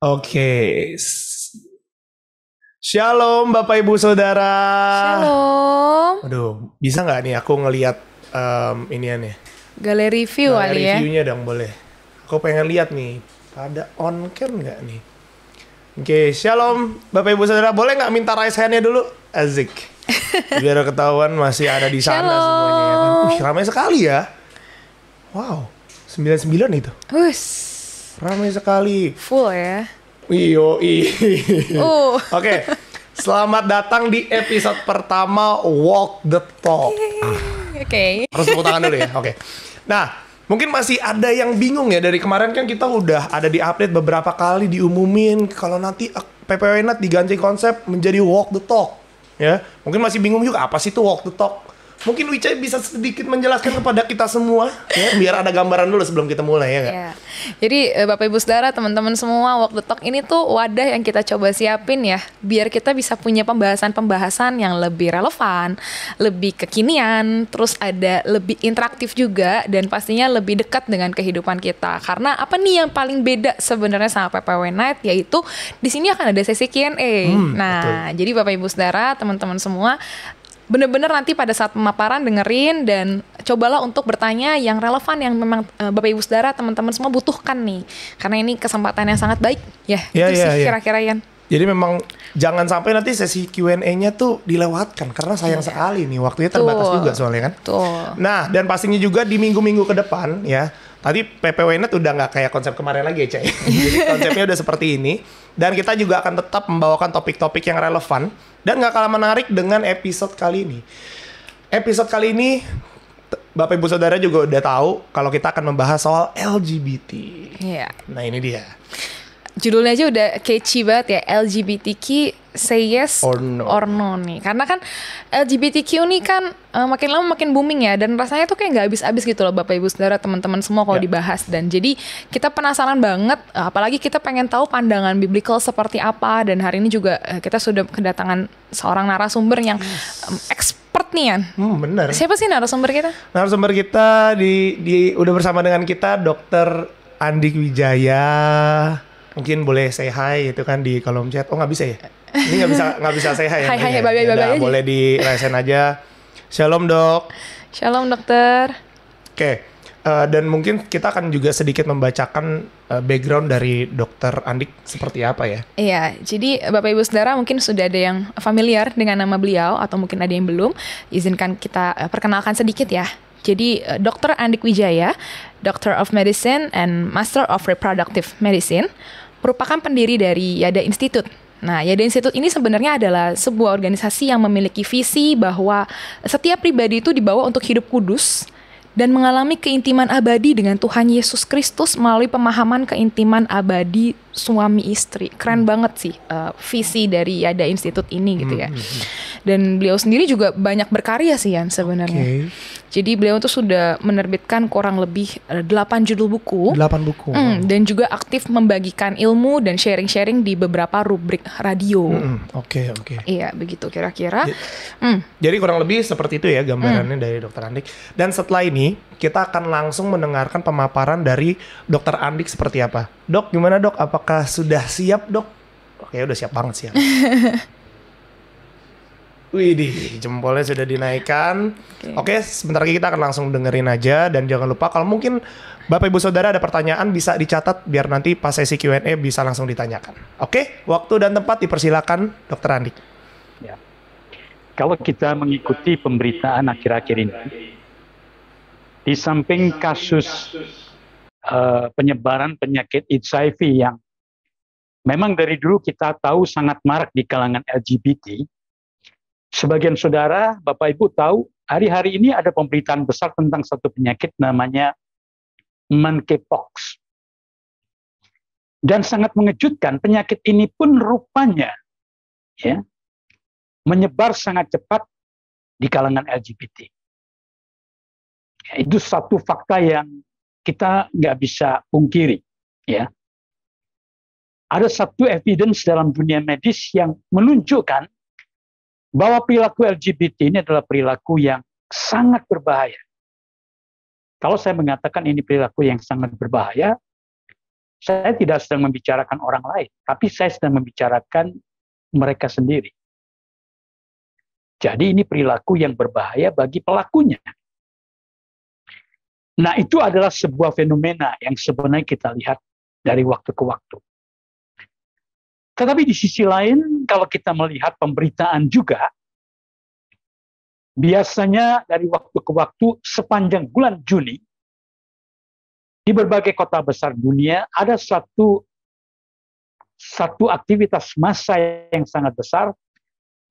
Oke. Shalom Bapak Ibu Saudara. Shalom. Aduh, bisa nggak nih aku ngelihat iniannya? Galeri view kali ya. Reviewnya dong boleh. Aku pengen lihat nih. Pada on cam nggak nih? Oke, shalom Bapak Ibu Saudara. Boleh nggak minta raise hand-nya dulu? Azik. Biar ketahuan masih ada di sana semuanya ya kan. Ramai sekali ya. Wow, 99 itu. Ramai sekali. Full ya. Oke, selamat datang di episode pertama Walk the Talk. Oke. Harus tepuk tangan dulu ya. Oke. Nah, mungkin masih ada yang bingung ya. Dari kemarin kan kita udah ada di update beberapa kali, diumumin kalau nanti PPW Net diganti konsep menjadi Walk the Talk. Ya, mungkin masih bingung juga apa sih itu Walk the Talk. Mungkin Wicca bisa sedikit menjelaskan kepada kita semua ya, biar ada gambaran dulu sebelum kita mulai ya nggak? Ya. Jadi Bapak Ibu Saudara, teman-teman semua, Walk the Talk ini tuh wadah yang kita coba siapin ya, biar kita bisa punya pembahasan-pembahasan yang lebih relevan, lebih kekinian, terus ada lebih interaktif juga, dan pastinya lebih dekat dengan kehidupan kita. Karena apa nih yang paling beda sebenarnya sama PPW Night, yaitu di sini akan ada sesi Q&A. Nah, betul. Jadi Bapak Ibu Saudara, teman-teman semua, bener-bener nanti pada saat pemaparan dengerin dan cobalah untuk bertanya yang relevan, yang memang Bapak Ibu Saudara, teman-teman semua butuhkan nih. Karena ini kesempatan yang sangat baik ya. Itu sih kira-kira Yan. Jadi memang jangan sampai nanti sesi Q&A-nya tuh dilewatkan karena sayang sekali nih waktunya terbatas juga soalnya kan. Nah, dan pastinya juga di minggu-minggu ke depan ya. Tadi PPW Net udah nggak kayak konsep kemarin lagi ya, Cai. Jadi konsepnya udah seperti ini. Dan kita juga akan tetap membawakan topik-topik yang relevan dan nggak kalah menarik dengan episode kali ini. Episode kali ini Bapak Ibu Saudara juga udah tahu kalau kita akan membahas soal LGBT. Iya. Nah ini dia. Judulnya aja udah catchy banget ya, LGBTQ say yes or no nih. Karena kan LGBTQ nih kan makin lama makin booming ya, dan rasanya tuh kayak nggak habis-habis gitu loh Bapak Ibu Saudara, teman-teman semua kalau dibahas. Dan jadi kita penasaran banget, apalagi kita pengen tahu pandangan biblical seperti apa. Dan hari ini juga kita sudah kedatangan seorang narasumber yang expert nih Yan. Bener. Siapa sih narasumber kita? Narasumber kita udah bersama dengan kita Dr. Andik Wijaya. Mungkin boleh say hi itu kan di kolom chat. Oh nggak bisa ya? Ini nggak bisa say hi ya? Hai bye. Boleh di resen aja. Shalom dok. Shalom dokter. Oke. Dan mungkin kita akan juga sedikit membacakan background dari Dokter Andik seperti apa ya? Iya, jadi Bapak Ibu Saudara mungkin sudah ada yang familiar dengan nama beliau atau mungkin ada yang belum. Izinkan kita perkenalkan sedikit ya. Jadi Dr. Andik Wijaya, Doctor of Medicine and Master of Reproductive Medicine, merupakan pendiri dari Yada Institute. Nah, Yada Institute ini sebenarnya adalah sebuah organisasi yang memiliki visi bahwa setiap pribadi itu dibawa untuk hidup kudus dan mengalami keintiman abadi dengan Tuhan Yesus Kristus melalui pemahaman keintiman abadi suami istri. Keren banget sih visi dari Yada Institute ini gitu ya. Dan beliau sendiri juga banyak berkarya sih Yan sebenarnya. Jadi beliau tuh sudah menerbitkan kurang lebih 8 judul buku. 8 buku. Dan juga aktif membagikan ilmu dan sharing-sharing di beberapa rubrik radio. Oke. Iya, begitu kira-kira. Jadi kurang lebih seperti itu ya gambarannya dari Dr. Andik. Dan setelah ini kita akan langsung mendengarkan pemaparan dari Dr. Andik seperti apa. Dok, gimana dok? Apakah sudah siap dok? Oke, udah siap banget sih. Widih, jempolnya sudah dinaikkan. Oke, sebentar lagi kita akan langsung dengerin aja. Dan jangan lupa kalau mungkin Bapak Ibu Saudara ada pertanyaan bisa dicatat biar nanti pas sesi Q&A bisa langsung ditanyakan. Oke, waktu dan tempat dipersilakan Dr. Andik. Ya. Kalau kita mengikuti pemberitaan akhir-akhir ini, di samping kasus penyebaran penyakit HIV yang memang dari dulu kita tahu sangat marak di kalangan LGBT, sebagian saudara, Bapak Ibu tahu, hari-hari ini ada pemberitaan besar tentang satu penyakit namanya monkeypox. Dan sangat mengejutkan, penyakit ini pun rupanya ya, menyebar sangat cepat di kalangan LGBT. Ya, itu satu fakta yang kita nggak bisa pungkiri. Ya. Ada satu evidence dalam dunia medis yang menunjukkan bahwa perilaku LGBT ini adalah perilaku yang sangat berbahaya. Kalau saya mengatakan ini perilaku yang sangat berbahaya, Saya tidak sedang membicarakan orang lain, tapi saya sedang membicarakan mereka sendiri. Jadi ini perilaku yang berbahaya bagi pelakunya. Nah, itu adalah sebuah fenomena yang sebenarnya kita lihat dari waktu ke waktu. Tetapi di sisi lain, kalau kita melihat pemberitaan juga, biasanya dari waktu ke waktu sepanjang bulan Juni, di berbagai kota besar dunia ada satu aktivitas massa yang sangat besar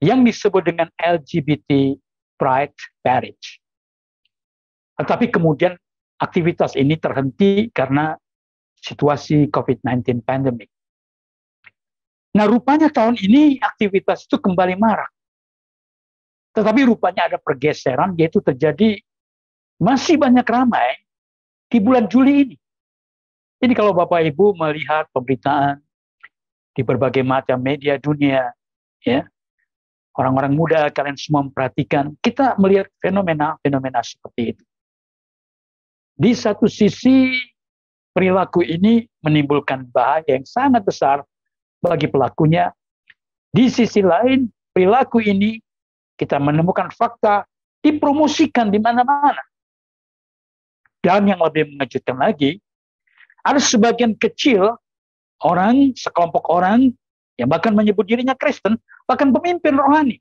yang disebut dengan LGBT Pride Parade. Tetapi kemudian aktivitas ini terhenti karena situasi COVID-19 pandemic. Nah, rupanya tahun ini aktivitas itu kembali marak. Tetapi rupanya ada pergeseran, yaitu terjadi masih banyak ramai di bulan Juli ini. Jadi kalau Bapak Ibu melihat pemberitaan di berbagai macam media dunia, ya, orang-orang muda, kalian semua memperhatikan, kita melihat fenomena seperti itu. Di satu sisi, perilaku ini menimbulkan bahaya yang sangat besar bagi pelakunya. Di sisi lain, perilaku ini kita menemukan fakta dipromosikan di mana-mana. Dan yang lebih mengejutkan lagi, ada sebagian kecil orang, sekelompok orang yang bahkan menyebut dirinya Kristen, bahkan pemimpin rohani.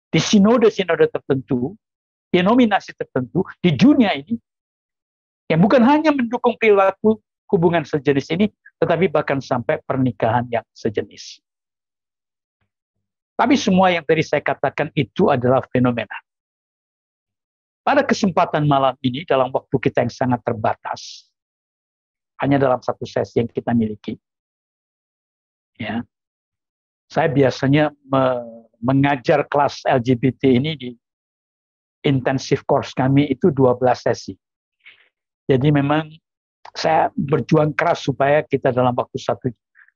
Di sinode-sinode tertentu, denominasi tertentu di dunia ini, yang bukan hanya mendukung perilaku hubungan sejenis ini, tetapi bahkan sampai pernikahan yang sejenis. Tapi semua yang tadi saya katakan itu adalah fenomena. Pada kesempatan malam ini, dalam waktu kita yang sangat terbatas, hanya dalam satu sesi yang kita miliki, ya, saya biasanya mengajar kelas LGBT ini di intensive course kami itu 12 sesi. Jadi memang saya berjuang keras supaya kita dalam waktu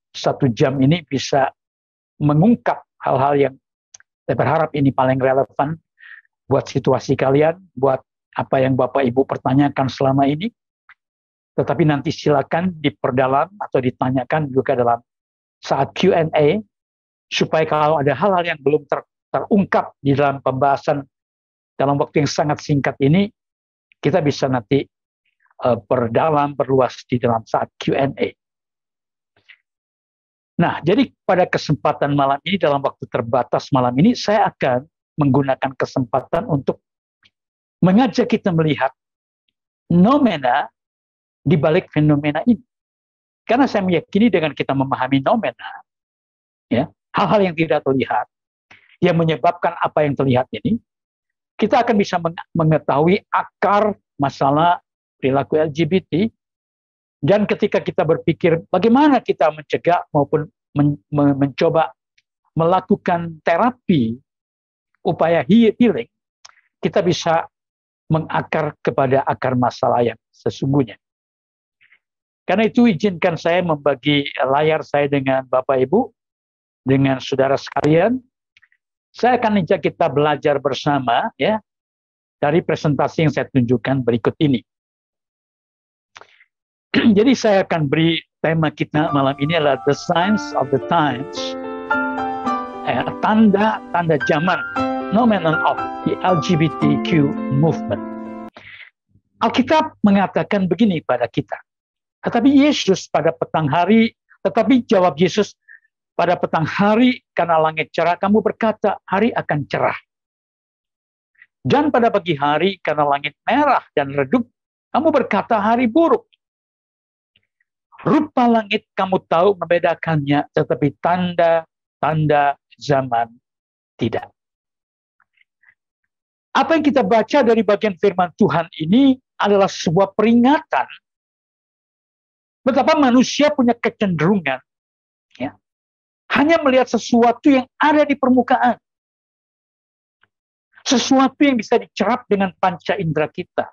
satu jam ini bisa mengungkap hal-hal yang saya berharap ini paling relevan buat situasi kalian, buat apa yang Bapak Ibu pertanyakan selama ini. Tetapi nanti silakan diperdalam atau ditanyakan juga dalam saat Q&A, supaya kalau ada hal-hal yang belum terungkap di dalam pembahasan dalam waktu yang sangat singkat ini, kita bisa nanti perdalam, perluas di dalam saat Q&A. Nah, jadi pada kesempatan malam ini, dalam waktu terbatas malam ini, saya akan menggunakan kesempatan untuk mengajak kita melihat nomena di balik fenomena ini. Karena saya meyakini dengan kita memahami nomena, ya, hal-hal yang tidak terlihat, yang menyebabkan apa yang terlihat ini, kita akan bisa mengetahui akar masalah perilaku LGBT. Dan ketika kita berpikir bagaimana kita mencegah maupun mencoba melakukan terapi, upaya healing, kita bisa mengakar kepada akar masalah yang sesungguhnya. Karena itu izinkan saya membagi layar saya dengan Bapak Ibu, dengan saudara sekalian. Saya akan ajak kita belajar bersama, ya, dari presentasi yang saya tunjukkan berikut ini. Jadi saya akan beri tema kita malam ini adalah The Signs of the Times, tanda zaman, phenomenon of the LGBTQ movement. Alkitab mengatakan begini pada kita, tetapi jawab Yesus pada petang hari, karena langit cerah, kamu berkata hari akan cerah. Dan pada pagi hari, karena langit merah dan redup, kamu berkata hari buruk. Rupa langit kamu tahu membedakannya, tetapi tanda zaman tidak. Apa yang kita baca dari bagian firman Tuhan ini adalah sebuah peringatan betapa manusia punya kecenderungan, ya, hanya melihat sesuatu yang ada di permukaan. Sesuatu yang bisa dicerap dengan panca indera kita.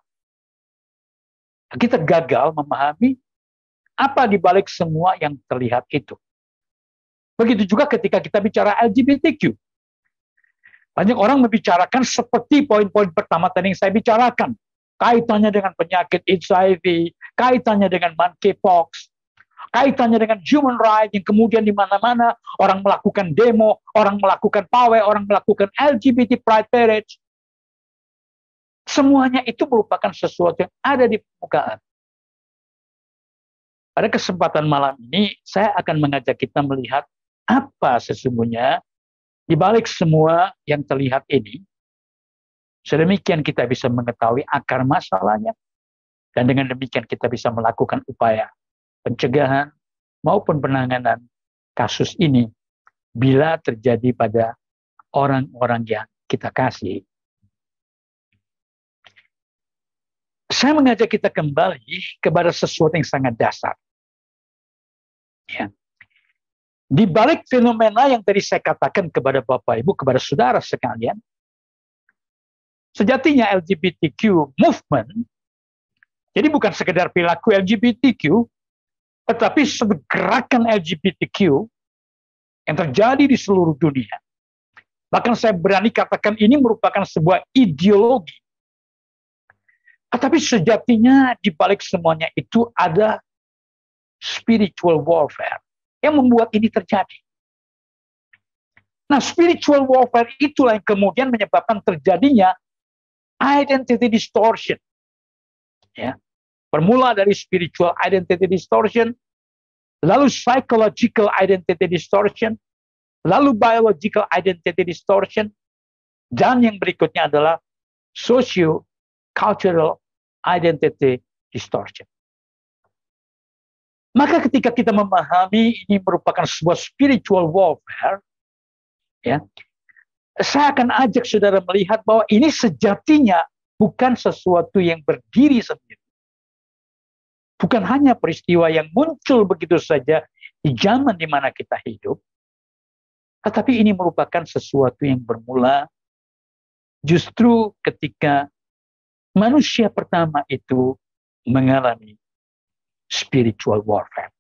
Kita gagal memahami apa di balik semua yang terlihat itu. Begitu juga ketika kita bicara LGBTQ. Banyak orang membicarakan seperti poin-poin pertama tadi yang saya bicarakan. Kaitannya dengan penyakit HIV, kaitannya dengan monkeypox, kaitannya dengan human rights yang kemudian di mana-mana orang melakukan demo, orang melakukan pawai, orang melakukan LGBT pride parade. Semuanya itu merupakan sesuatu yang ada di permukaan. Pada kesempatan malam ini, saya akan mengajak kita melihat apa sesungguhnya di balik semua yang terlihat ini. Sedemikian kita bisa mengetahui akar masalahnya, dan dengan demikian kita bisa melakukan upaya pencegahan maupun penanganan kasus ini bila terjadi pada orang-orang yang kita kasih. Saya mengajak kita kembali kepada sesuatu yang sangat dasar. Ya. Di balik fenomena yang tadi saya katakan kepada Bapak Ibu, kepada saudara sekalian, sejatinya LGBTQ movement, jadi bukan sekedar perilaku LGBTQ, tetapi gerakan LGBTQ yang terjadi di seluruh dunia. Bahkan saya berani katakan ini merupakan sebuah ideologi. Tetapi sejatinya di balik semuanya itu ada spiritual warfare yang membuat ini terjadi. Nah, spiritual warfare itulah yang kemudian menyebabkan terjadinya identity distortion. Ya. Bermula dari spiritual identity distortion, lalu psychological identity distortion, lalu biological identity distortion, dan yang berikutnya adalah socio-cultural identity distortion. Maka ketika kita memahami ini merupakan sebuah spiritual warfare, ya, saya akan ajak saudara melihat bahwa ini sejatinya bukan sesuatu yang berdiri sendiri. Bukan hanya peristiwa yang muncul begitu saja di zaman di mana kita hidup, tetapi ini merupakan sesuatu yang bermula justru ketika manusia pertama itu mengalami spiritual warfare.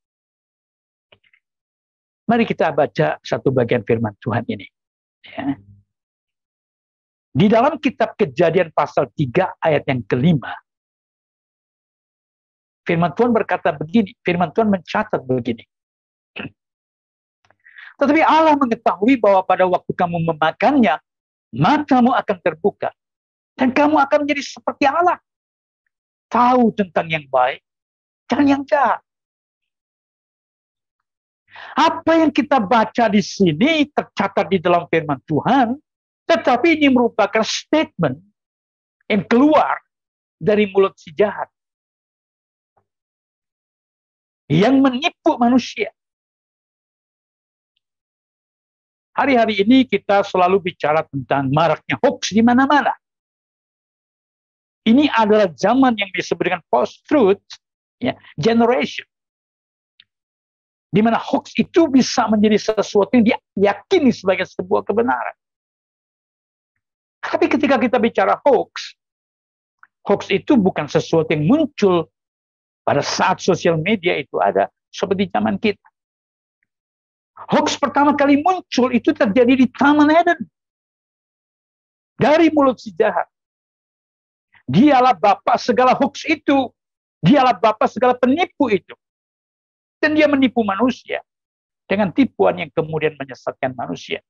Mari kita baca satu bagian firman Tuhan ini. Ya. Di dalam kitab Kejadian pasal 3 ayat yang kelima, firman Tuhan berkata begini, firman Tuhan mencatat begini. Tetapi Allah mengetahui bahwa pada waktu kamu memakannya, matamu akan terbuka, dan kamu akan menjadi seperti Allah, tahu tentang yang baik dan yang jahat. Apa yang kita baca di sini tercatat di dalam firman Tuhan, tetapi ini merupakan statement yang keluar dari mulut si jahat yang menipu manusia. Hari-hari ini kita selalu bicara tentang maraknya hoax di mana-mana. Ini adalah zaman yang disebut dengan post-truth, ya, generation. Di mana hoax itu bisa menjadi sesuatu yang diyakini sebagai sebuah kebenaran. Tapi ketika kita bicara hoax, hoax itu bukan sesuatu yang muncul pada saat sosial media itu ada, seperti zaman kita. Hoax pertama kali muncul itu terjadi di Taman Eden. Dari mulut si jahat. Dialah bapa segala hoax itu. Dialah bapa segala penipu itu. Dan dia menipu manusia dengan tipuan yang kemudian menyesatkan manusia.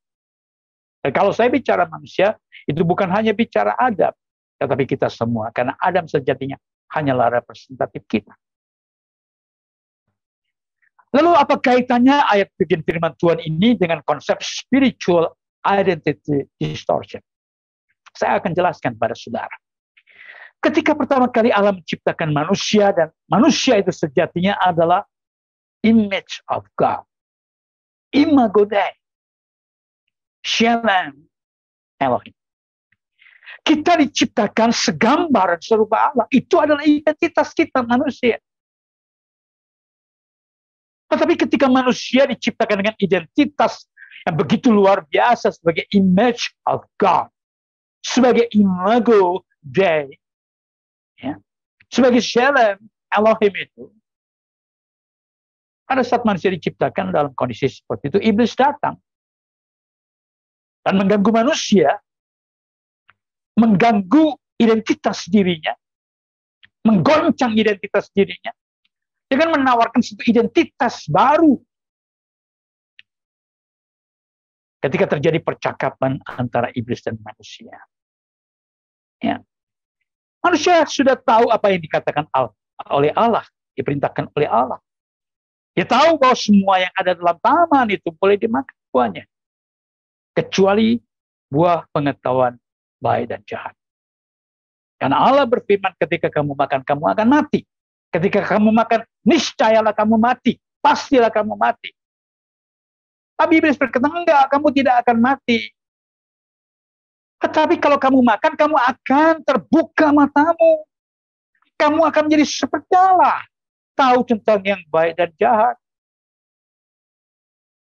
Dan kalau saya bicara manusia, itu bukan hanya bicara Adam, tetapi kita semua. Karena Adam sejatinya hanyalah representatif kita. Lalu apa kaitannya ayat bikin firman Tuhan ini dengan konsep spiritual identity distortion? Saya akan jelaskan pada saudara. Ketika pertama kali Allah menciptakan manusia, dan manusia itu sejatinya adalah image of God. Imago Dei. Shalom Elohim. Kita diciptakan segambar dan serupa Allah. Itu adalah identitas kita manusia. Tetapi ketika manusia diciptakan dengan identitas yang begitu luar biasa sebagai image of God, sebagai imago Dei, ya, sebagai Shalom Elohim itu, pada saat manusia diciptakan dalam kondisi seperti itu, iblis datang dan mengganggu manusia, mengganggu identitas dirinya, menggoncang identitas dirinya, dengan menawarkan satu identitas baru. Ketika terjadi percakapan antara iblis dan manusia. Ya. Manusia sudah tahu apa yang dikatakan oleh Allah, diperintahkan oleh Allah. Dia tahu bahwa semua yang ada dalam taman itu boleh dimakan buahnya. Kecuali buah pengetahuan baik dan jahat. Karena Allah berfirman, ketika kamu makan, kamu akan mati. Ketika kamu makan, niscayalah kamu mati. Pastilah kamu mati. Tapi iblis berkata, enggak, kamu tidak akan mati. Tetapi kalau kamu makan, kamu akan terbuka matamu. Kamu akan menjadi seperti Allah. Tahu tentang yang baik dan jahat.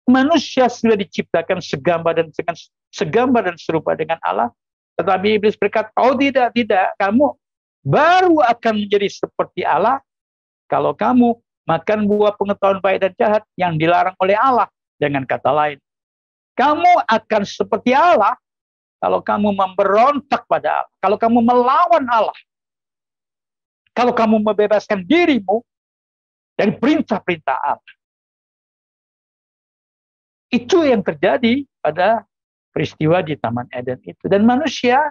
Manusia sudah diciptakan segambar dan serupa dengan Allah. Tetapi iblis berkata, oh tidak. Kamu baru akan menjadi seperti Allah kalau kamu makan buah pengetahuan baik dan jahat yang dilarang oleh Allah. Dengan kata lain, kamu akan seperti Allah kalau kamu memberontak pada Allah. Kalau kamu melawan Allah. Kalau kamu membebaskan dirimu dari perintah-perintah Allah. Itu yang terjadi pada peristiwa di Taman Eden itu. Dan manusia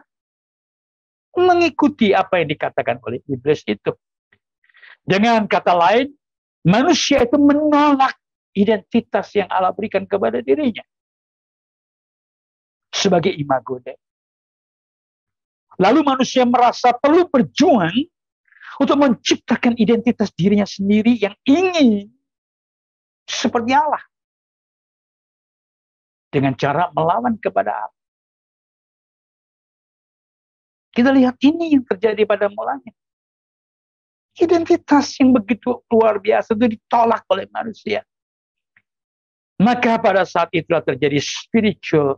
mengikuti apa yang dikatakan oleh iblis itu. Dengan kata lain, manusia itu menolak identitas yang Allah berikan kepada dirinya. Sebagai imago Dei. Lalu manusia merasa perlu berjuang untuk menciptakan identitas dirinya sendiri yang ingin seperti Allah. Dengan cara melawan kepada Allah. Kita lihat ini yang terjadi pada mulanya. Identitas yang begitu luar biasa itu ditolak oleh manusia. Maka pada saat itulah terjadi spiritual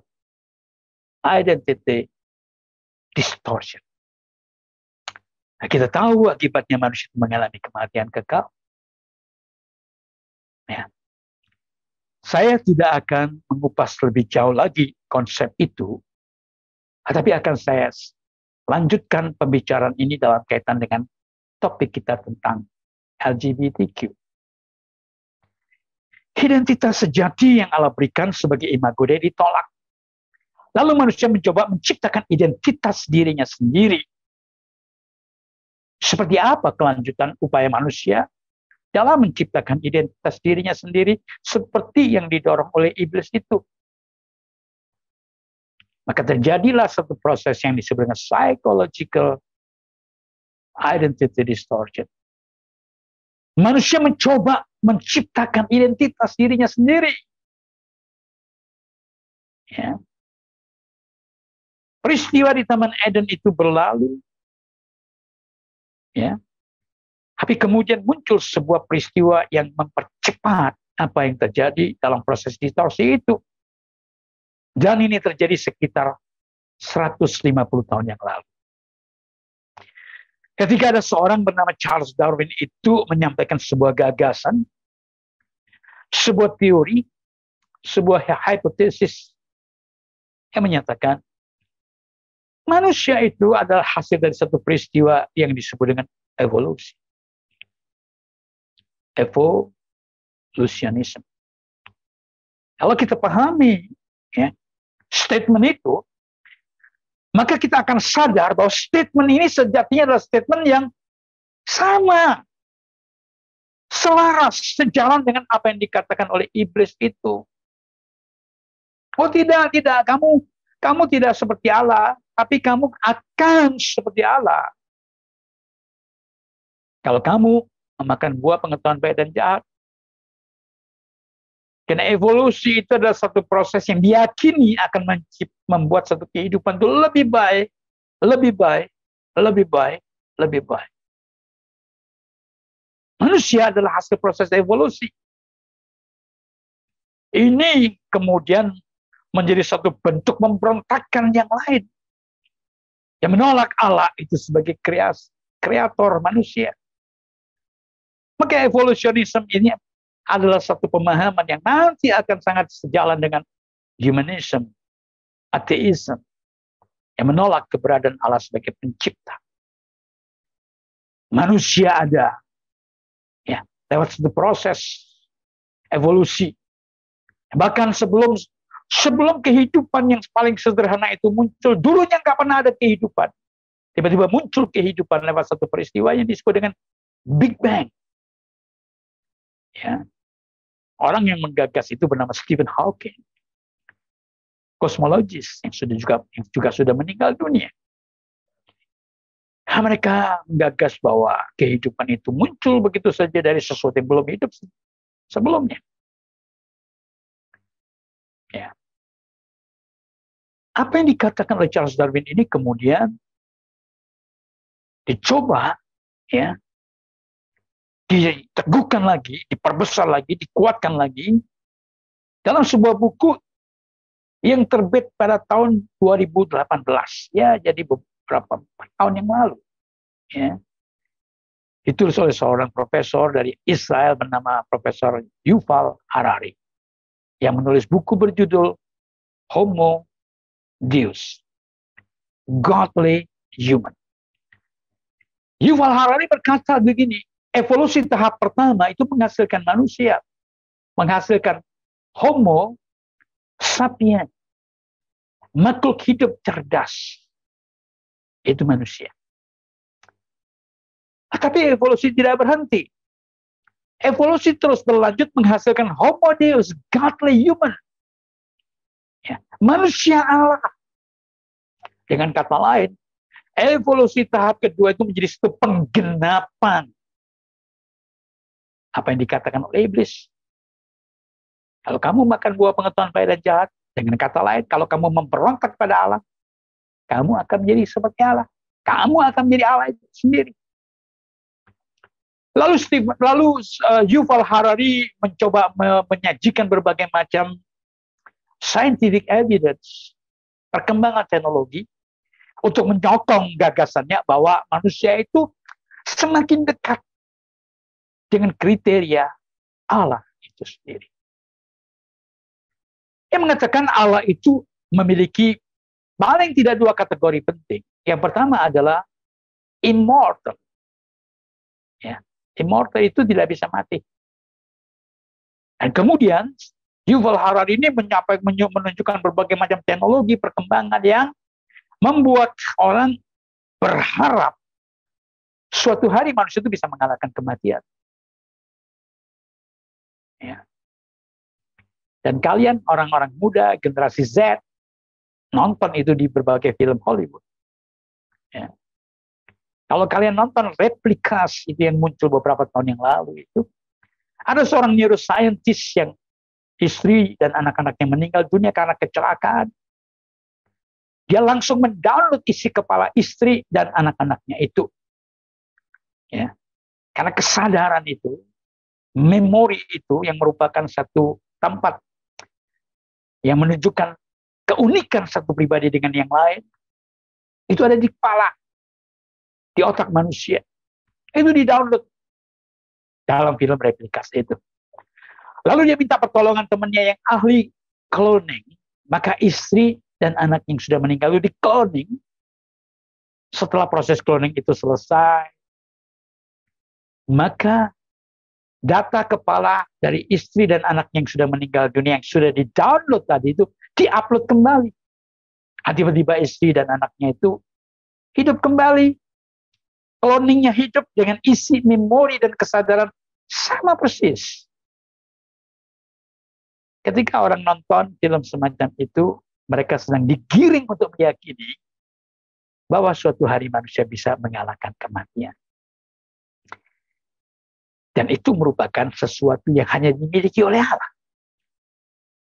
identity distortion. Nah, kita tahu akibatnya manusia mengalami kematian kekal. Ya. Saya tidak akan mengupas lebih jauh lagi konsep itu, tetapi akan saya lanjutkan pembicaraan ini dalam kaitan dengan topik kita tentang LGBTQ. Identitas sejati yang Allah berikan sebagai imago Dei ditolak. Lalu manusia mencoba menciptakan identitas dirinya sendiri. Seperti apa kelanjutan upaya manusia dalam menciptakan identitas dirinya sendiri seperti yang didorong oleh iblis itu? Maka terjadilah satu proses yang disebut dengan psychological identity distortion. Manusia mencoba menciptakan identitas dirinya sendiri. Ya. Peristiwa di Taman Eden itu berlalu. Ya. Tapi kemudian muncul sebuah peristiwa yang mempercepat apa yang terjadi dalam proses distorsi itu. Dan ini terjadi sekitar 150 tahun yang lalu. Ketika ada seorang bernama Charles Darwin itu menyampaikan sebuah gagasan, sebuah teori, sebuah hipotesis yang menyatakan manusia itu adalah hasil dari satu peristiwa yang disebut dengan evolusi. Evolutionism. Kalau kita pahami ya, statement itu, maka kita akan sadar bahwa statement ini sejatinya adalah statement yang sama. Selaras, sejalan dengan apa yang dikatakan oleh iblis itu. Oh tidak. Kamu tidak seperti Allah, tapi kamu akan seperti Allah. Kalau kamu memakan buah pengetahuan baik dan jahat. Karena evolusi itu adalah satu proses yang diyakini akan membuat satu kehidupan itu lebih baik, lebih baik, lebih baik, lebih baik. Manusia adalah hasil proses evolusi. Ini kemudian menjadi satu bentuk pemberontakan yang lain. Yang menolak Allah itu sebagai kreator manusia. Maka evolutionism ini adalah satu pemahaman yang nanti akan sangat sejalan dengan humanism, ateisme, yang menolak keberadaan Allah sebagai pencipta. Manusia ada, ya, lewat satu proses evolusi. Bahkan sebelum kehidupan yang paling sederhana itu muncul, dulunya nggak pernah ada kehidupan. Tiba-tiba muncul kehidupan lewat satu peristiwa yang disebut dengan Big Bang. Ya. Orang yang menggagas itu bernama Stephen Hawking, kosmologis yang juga sudah meninggal dunia. Mereka menggagas bahwa kehidupan itu muncul begitu saja dari sesuatu yang belum hidup sebelumnya. Ya. Apa yang dikatakan oleh Charles Darwin ini kemudian dicoba, ya, diteguhkan lagi, diperbesar lagi, dikuatkan lagi dalam sebuah buku yang terbit pada tahun 2018. Ya, jadi beberapa tahun yang lalu. Ya. Ditulis oleh seorang profesor dari Israel bernama Profesor Yuval Harari, yang menulis buku berjudul Homo Deus, Godly Human. Yuval Harari berkata begini, evolusi tahap pertama itu menghasilkan manusia, menghasilkan Homo sapiens, makhluk hidup cerdas. Itu manusia. Tapi evolusi tidak berhenti. Evolusi terus berlanjut menghasilkan Homo Deus, Godly Human. Ya, manusia Allah. Dengan kata lain, evolusi tahap kedua itu menjadi satu penggenapan apa yang dikatakan oleh iblis. Kalau kamu makan buah pengetahuan baik dan jahat, dengan kata lain, kalau kamu memberontak pada Allah, kamu akan menjadi seperti Allah. Kamu akan menjadi Allah itu sendiri. Lalu Yuval Harari mencoba menyajikan berbagai macam scientific evidence, perkembangan teknologi, untuk menyokong gagasannya bahwa manusia itu semakin dekat dengan kriteria Allah itu sendiri. Dia mengatakan Allah itu memiliki paling tidak dua kategori penting. Yang pertama adalah immortal. Ya, immortal itu tidak bisa mati. Dan kemudian Yuval Harari ini menunjukkan berbagai macam teknologi perkembangan yang membuat orang berharap suatu hari manusia itu bisa mengalahkan kematian. Ya. Dan kalian orang-orang muda, generasi Z, nonton itu di berbagai film Hollywood. Ya. Kalau kalian nonton Replikas itu yang muncul beberapa tahun yang lalu itu, ada seorang neuroscientist yang istri dan anak-anaknya meninggal dunia karena kecelakaan. Dia langsung mendownload isi kepala istri dan anak-anaknya itu. Ya. Karena kesadaran itu, memori itu yang merupakan satu tempat yang menunjukkan keunikan satu pribadi dengan yang lain, itu ada di kepala, di otak manusia. Itu di-download dalam film Replikas itu. Lalu dia minta pertolongan temannya yang ahli cloning. Maka istri dan anak yang sudah meninggal itu di-cloning. Setelah proses cloning itu selesai, maka data kepala dari istri dan anak yang sudah meninggal dunia yang sudah di-download tadi itu di-upload kembali. Tiba-tiba istri dan anaknya itu hidup kembali. Cloningnya hidup dengan isi memori dan kesadaran sama persis. Ketika orang nonton film semacam itu, mereka sedang digiring untuk meyakini bahwa suatu hari manusia bisa mengalahkan kematian. Dan itu merupakan sesuatu yang hanya dimiliki oleh Allah.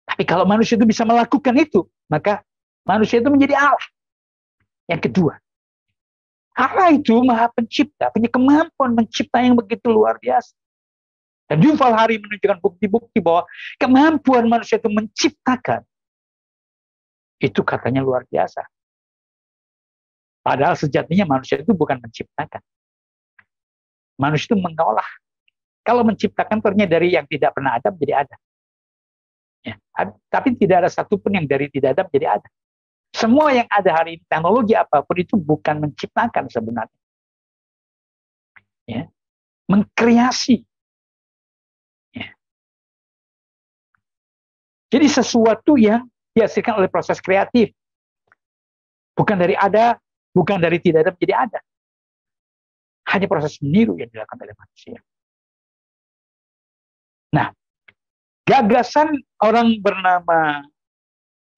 Tapi kalau manusia itu bisa melakukan itu, maka manusia itu menjadi Allah. Yang kedua, Allah itu Maha Pencipta, punya kemampuan mencipta yang begitu luar biasa. Dan Yuval Harari menunjukkan bukti-bukti bahwa kemampuan manusia itu menciptakan, itu katanya luar biasa. Padahal sejatinya manusia itu bukan menciptakan. Manusia itu mengolah. Kalau menciptakan ternyata dari yang tidak pernah ada menjadi ada. Ya, tapi tidak ada satupun yang dari tidak ada menjadi ada. Semua yang ada hari ini, teknologi apapun itu bukan menciptakan sebenarnya. Ya, mengkreasi Jadi sesuatu yang dihasilkan oleh proses kreatif. Bukan dari ada, bukan dari tidak ada menjadi ada. Hanya proses meniru yang dilakukan oleh manusia. Nah, gagasan orang bernama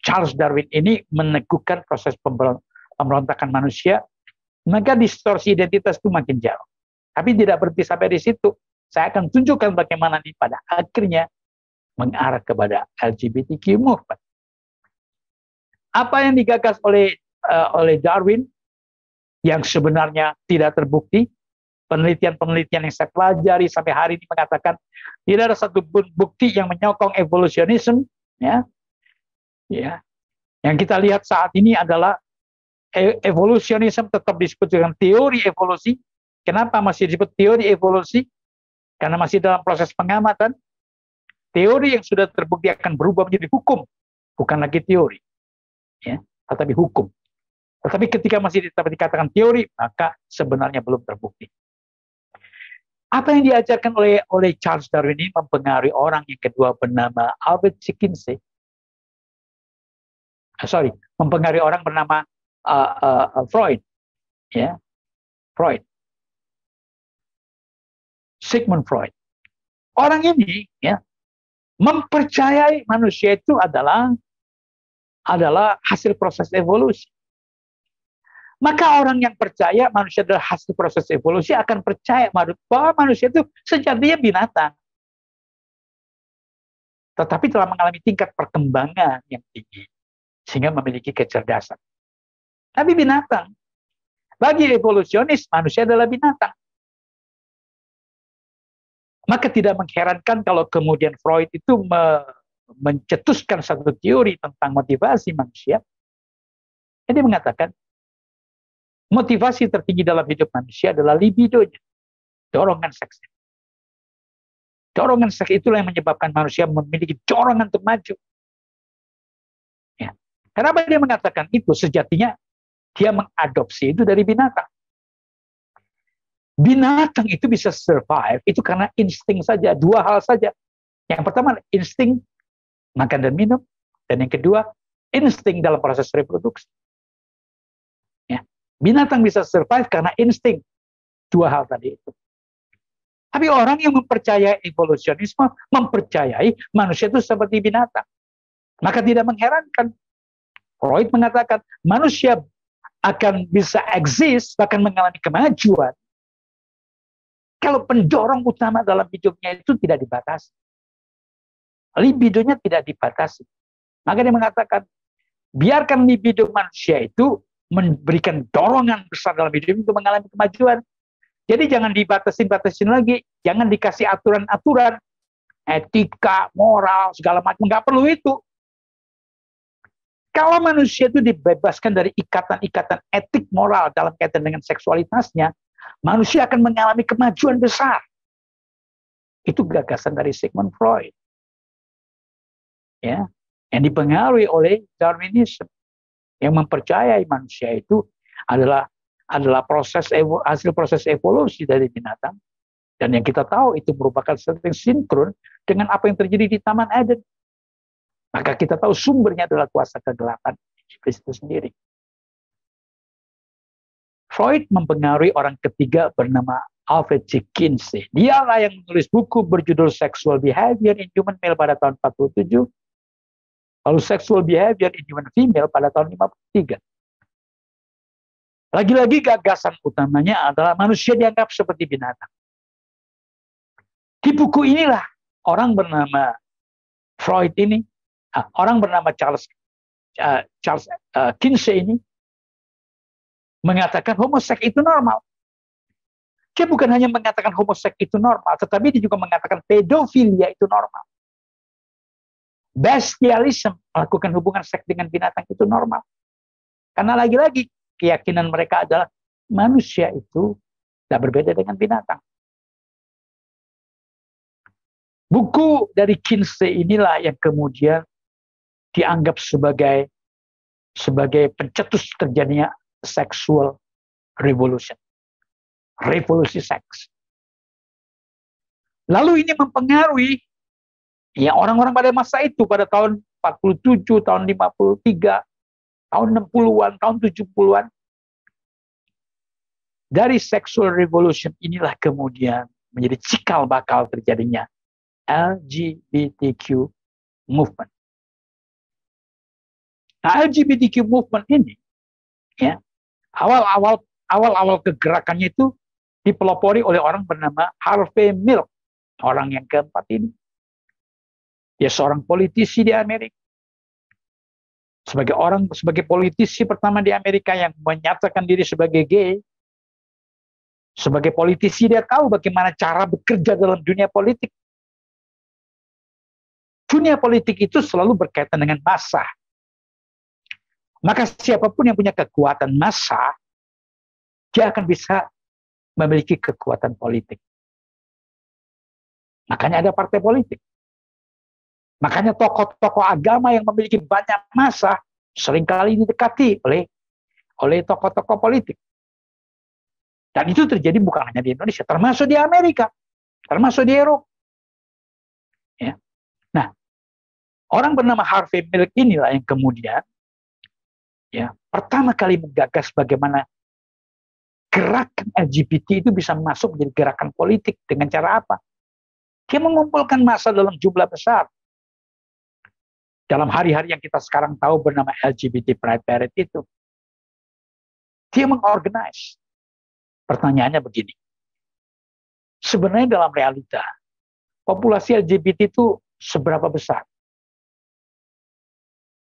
Charles Darwin ini meneguhkan proses pemberontakan manusia, maka distorsi identitas itu makin jauh. Tapi tidak berhenti sampai di situ. Saya akan tunjukkan bagaimana ini pada akhirnya mengarah kepada LGBTQ movement. Apa yang digagas oleh Darwin yang sebenarnya tidak terbukti, penelitian-penelitian yang saya pelajari sampai hari ini mengatakan tidak ada satu bukti yang menyokong evolusionisme, ya. Yang kita lihat saat ini adalah evolusionisme tetap disebut dengan teori evolusi. Kenapa masih disebut teori evolusi? Karena masih dalam proses pengamatan. Teori yang sudah terbukti akan berubah menjadi hukum, bukan lagi teori, ya, tetapi hukum. Tetapi ketika masih dikatakan teori, maka sebenarnya belum terbukti. Apa yang diajarkan oleh Charles Darwin ini mempengaruhi orang yang kedua bernama Albert Kinsey. Mempengaruhi orang bernama Freud, ya, Freud, Sigmund Freud. Orang ini, ya, mempercayai manusia itu adalah hasil proses evolusi. Maka orang yang percaya manusia adalah hasil proses evolusi akan percaya bahwa manusia itu sejatinya binatang. Tetapi telah mengalami tingkat perkembangan yang tinggi, sehingga memiliki kecerdasan. Tapi binatang. Bagi evolusionis, manusia adalah binatang. Maka tidak mengherankan kalau kemudian Freud itu mencetuskan satu teori tentang motivasi manusia. Jadi mengatakan, motivasi tertinggi dalam hidup manusia adalah libidonya, dorongan seks. Dorongan seks itulah yang menyebabkan manusia memiliki dorongan untuk maju. Ya. Kenapa dia mengatakan itu? Sejatinya dia mengadopsi itu dari binatang. Binatang itu bisa survive itu karena insting saja, dua hal saja. Yang pertama insting makan dan minum, dan yang kedua insting dalam proses reproduksi. Ya. Binatang bisa survive karena insting, dua hal tadi itu. Tapi orang yang mempercayai evolusionisme mempercayai manusia itu seperti binatang. Maka tidak mengherankan Freud mengatakan manusia akan bisa eksis bahkan mengalami kemajuan kalau pendorong utama dalam hidupnya itu tidak dibatasi. Libidonya tidak dibatasi. Maka dia mengatakan, biarkan libido manusia itu memberikan dorongan besar dalam hidup untuk mengalami kemajuan. Jadi jangan dibatasin lagi. Jangan dikasih aturan-aturan, etika, moral, segala macam. Nggak perlu itu. Kalau manusia itu dibebaskan dari ikatan-ikatan etik moral dalam kaitan dengan seksualitasnya, manusia akan mengalami kemajuan besar. Itu gagasan dari Sigmund Freud. Ya, yang dipengaruhi oleh Darwinisme, yang mempercayai manusia itu adalah hasil proses evolusi dari binatang, dan yang kita tahu itu merupakan sesuatu yang sinkron dengan apa yang terjadi di Taman Eden. Maka kita tahu sumbernya adalah kuasa kegelapan iblis itu sendiri. Freud mempengaruhi orang ketiga bernama Alfred C. Kinsey. Dialah yang menulis buku berjudul Sexual Behavior in Human Male pada tahun 47, lalu Sexual Behavior in Human Female pada tahun 53. Lagi-lagi gagasan utamanya adalah manusia dianggap seperti binatang. Di buku inilah orang bernama Freud ini, orang bernama Charles Kinsey ini mengatakan homoseks itu normal. Dia bukan hanya mengatakan homoseks itu normal, tetapi dia juga mengatakan pedofilia itu normal. Bestialisme, melakukan hubungan seks dengan binatang itu normal. Karena lagi-lagi keyakinan mereka adalah manusia itu tidak berbeda dengan binatang. Buku dari Kinsey inilah yang kemudian dianggap sebagai pencetus terjadinya sexual revolution. Revolusi seks. Lalu ini mempengaruhi Ya, orang-orang pada masa itu, pada tahun 47, tahun 53, tahun 60-an, tahun 70-an, dari sexual revolution inilah kemudian menjadi cikal bakal terjadinya LGBTQ movement. Nah, LGBTQ movement ini, ya, awal-awal kegerakannya itu dipelopori oleh orang bernama Harvey Milk, orang yang keempat ini. Dia seorang politisi di Amerika. Sebagai politisi pertama di Amerika yang menyatakan diri sebagai gay. Sebagai politisi dia tahu bagaimana cara bekerja dalam dunia politik. Dunia politik itu selalu berkaitan dengan massa. Maka siapapun yang punya kekuatan massa, dia akan bisa memiliki kekuatan politik. Makanya ada partai politik. Makanya tokoh-tokoh agama yang memiliki banyak massa seringkali didekati oleh tokoh-tokoh politik. Dan itu terjadi bukan hanya di Indonesia, termasuk di Amerika, termasuk di Eropa. Ya. Nah, orang bernama Harvey Milk inilah yang kemudian ya pertama kali menggagas bagaimana gerakan LGBT itu bisa masuk menjadi gerakan politik dengan cara apa? Dia mengumpulkan massa dalam jumlah besar. Dalam hari-hari yang kita sekarang tahu bernama LGBT Pride Parade itu. Dia mengorganize. Pertanyaannya begini. Sebenarnya dalam realita, populasi LGBT itu seberapa besar?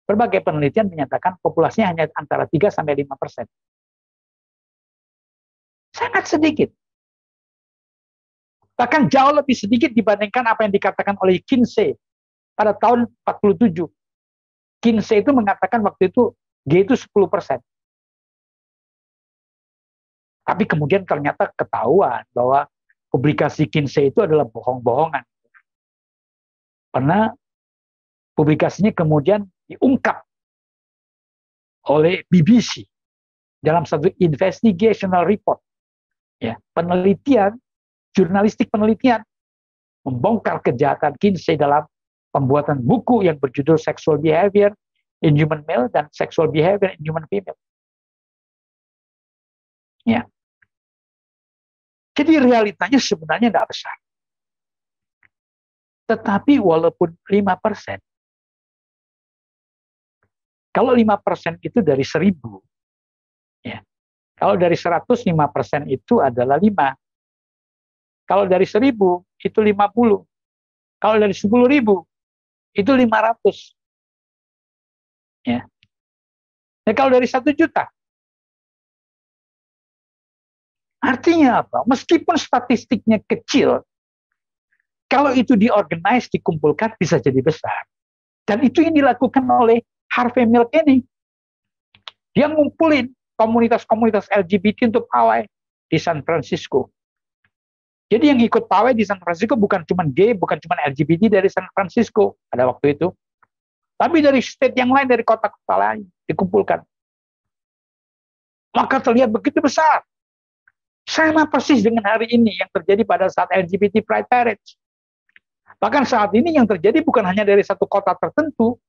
Berbagai penelitian menyatakan populasinya hanya antara 3-5%. Sangat sedikit. Bahkan jauh lebih sedikit dibandingkan apa yang dikatakan oleh Kinsey pada tahun 47. Kinsey itu mengatakan waktu itu gay itu 10%. Tapi kemudian ternyata ketahuan bahwa publikasi Kinsey itu adalah bohong-bohongan. Karena publikasinya kemudian diungkap oleh BBC dalam satu investigational report. Ya, penelitian, jurnalistik penelitian membongkar kejahatan Kinsey dalam pembuatan buku yang berjudul Sexual Behavior in Human Male dan Sexual Behavior in Human Female. Ya. Jadi realitanya sebenarnya tidak besar. Tetapi walaupun 5%, kalau 5% itu dari 1000, ya, kalau dari 100, 5% itu adalah 5. Kalau dari 1000, itu 50. Kalau dari 10.000, itu 500. Ya. Nah, kalau dari 1 juta, artinya apa? Meskipun statistiknya kecil, kalau itu diorganize, dikumpulkan, bisa jadi besar. Dan itu yang dilakukan oleh Harvey Milk ini. Dia ngumpulin komunitas-komunitas LGBT untuk pawai di San Francisco. Jadi yang ikut pawai di San Francisco bukan cuma gay, bukan cuma LGBT dari San Francisco pada waktu itu. Tapi dari state yang lain, dari kota-kota lain dikumpulkan. Maka terlihat begitu besar. Sama persis dengan hari ini yang terjadi pada saat LGBT Pride Parade. Bahkan saat ini yang terjadi bukan hanya dari satu kota tertentu,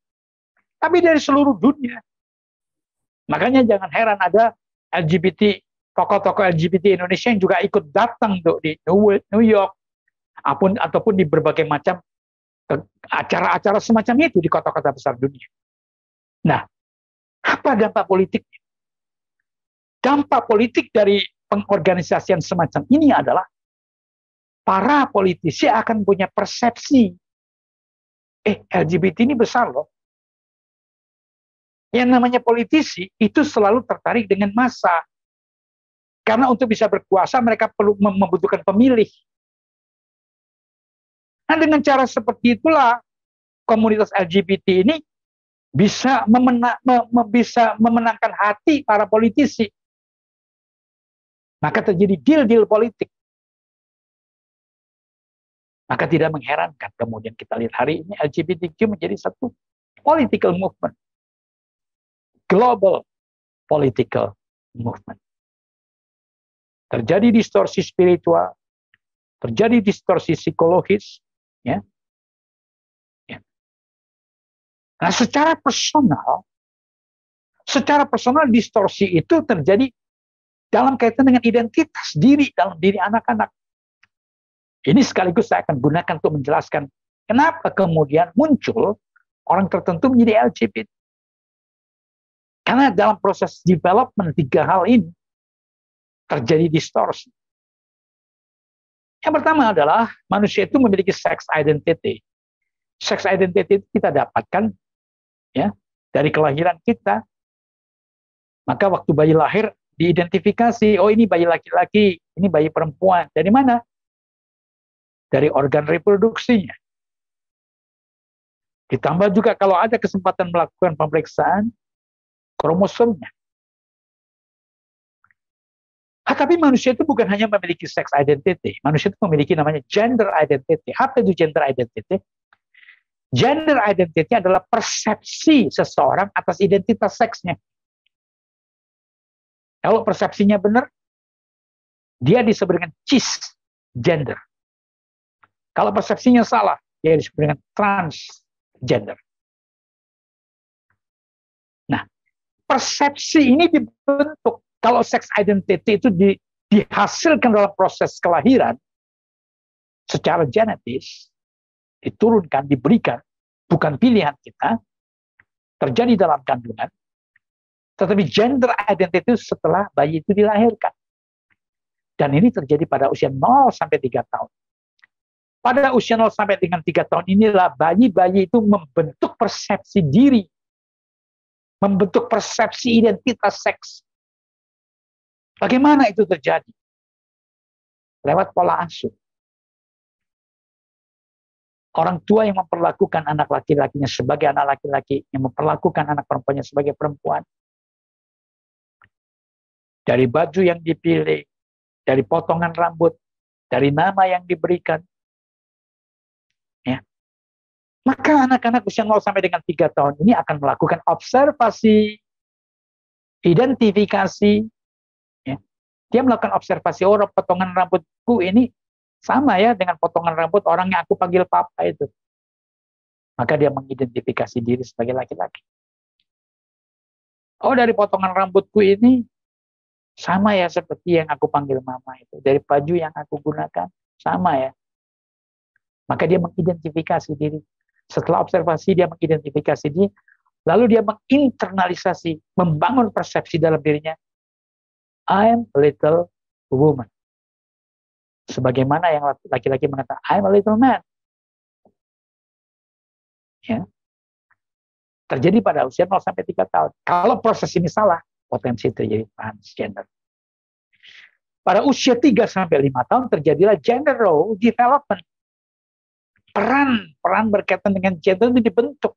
tapi dari seluruh dunia. Makanya jangan heran ada LGBT, tokoh-tokoh LGBT Indonesia yang juga ikut datang tuh di New York, ataupun di berbagai macam acara-acara semacam itu di kota-kota besar dunia. Nah, apa dampak politiknya? Dampak politik dari pengorganisasian semacam ini adalah para politisi akan punya persepsi, LGBT ini besar loh. Yang namanya politisi itu selalu tertarik dengan massa. Karena untuk bisa berkuasa mereka perlu membutuhkan pemilih. Nah, dengan cara seperti itulah komunitas LGBT ini bisa memenangkan hati para politisi. Maka terjadi deal-deal politik. Maka tidak mengherankan kemudian kita lihat hari ini LGBTQ menjadi satu political movement. Global political movement. Terjadi distorsi spiritual, terjadi distorsi psikologis, ya. Nah, secara personal distorsi itu terjadi dalam kaitan dengan identitas diri dalam diri anak-anak. Ini sekaligus saya akan gunakan untuk menjelaskan kenapa kemudian muncul orang tertentu menjadi LGBT. Karena dalam proses development 3 hal ini terjadi distorsi. Yang pertama adalah manusia itu memiliki sex identity. Sex identity itu kita dapatkan ya dari kelahiran kita. Maka waktu bayi lahir diidentifikasi, oh ini bayi laki-laki, ini bayi perempuan. Dari mana? Dari organ reproduksinya. Ditambah juga kalau ada kesempatan melakukan pemeriksaan kromosomnya. Tapi manusia itu bukan hanya memiliki sex identity. Manusia itu memiliki namanya gender identity. Apa itu gender identity? Gender identity adalah persepsi seseorang atas identitas seksnya. Kalau persepsinya benar, dia disebut dengan cisgender. Kalau persepsinya salah, dia disebut dengan transgender. Nah, persepsi ini dibentuk. Kalau sex identity itu dihasilkan dalam proses kelahiran, secara genetis, diturunkan, diberikan, bukan pilihan kita, terjadi dalam kandungan, tetapi gender identity setelah bayi itu dilahirkan. Dan ini terjadi pada usia 0 sampai 3 tahun. Pada usia 0 sampai dengan 3 tahun inilah bayi-bayi itu membentuk persepsi diri, membentuk persepsi identitas seks. Bagaimana itu terjadi? Lewat pola asuh. Orang tua yang memperlakukan anak laki-lakinya sebagai anak laki-laki, yang memperlakukan anak perempuannya sebagai perempuan. Dari baju yang dipilih, dari potongan rambut, dari nama yang diberikan. Ya. Maka anak-anak usia 0 sampai dengan 3 tahun ini akan melakukan observasi, identifikasi. Ya. Dia melakukan observasi, oh potongan rambutku ini sama ya dengan potongan rambut orang yang aku panggil papa itu. Maka dia mengidentifikasi diri sebagai laki-laki. Oh dari potongan rambutku ini sama ya seperti yang aku panggil mama itu. Dari baju yang aku gunakan sama ya. Maka dia mengidentifikasi diri. Setelah observasi dia mengidentifikasi diri. Lalu dia menginternalisasi, membangun persepsi dalam dirinya. I'm a little woman. Sebagaimana yang laki-laki mengatakan, I'm a little man. Ya. Terjadi pada usia 0 sampai 3 tahun. Kalau proses ini salah, potensi terjadi transgender. Pada usia 3 sampai 5 tahun terjadilah gender role development. Peran berkaitan dengan gender itu dibentuk.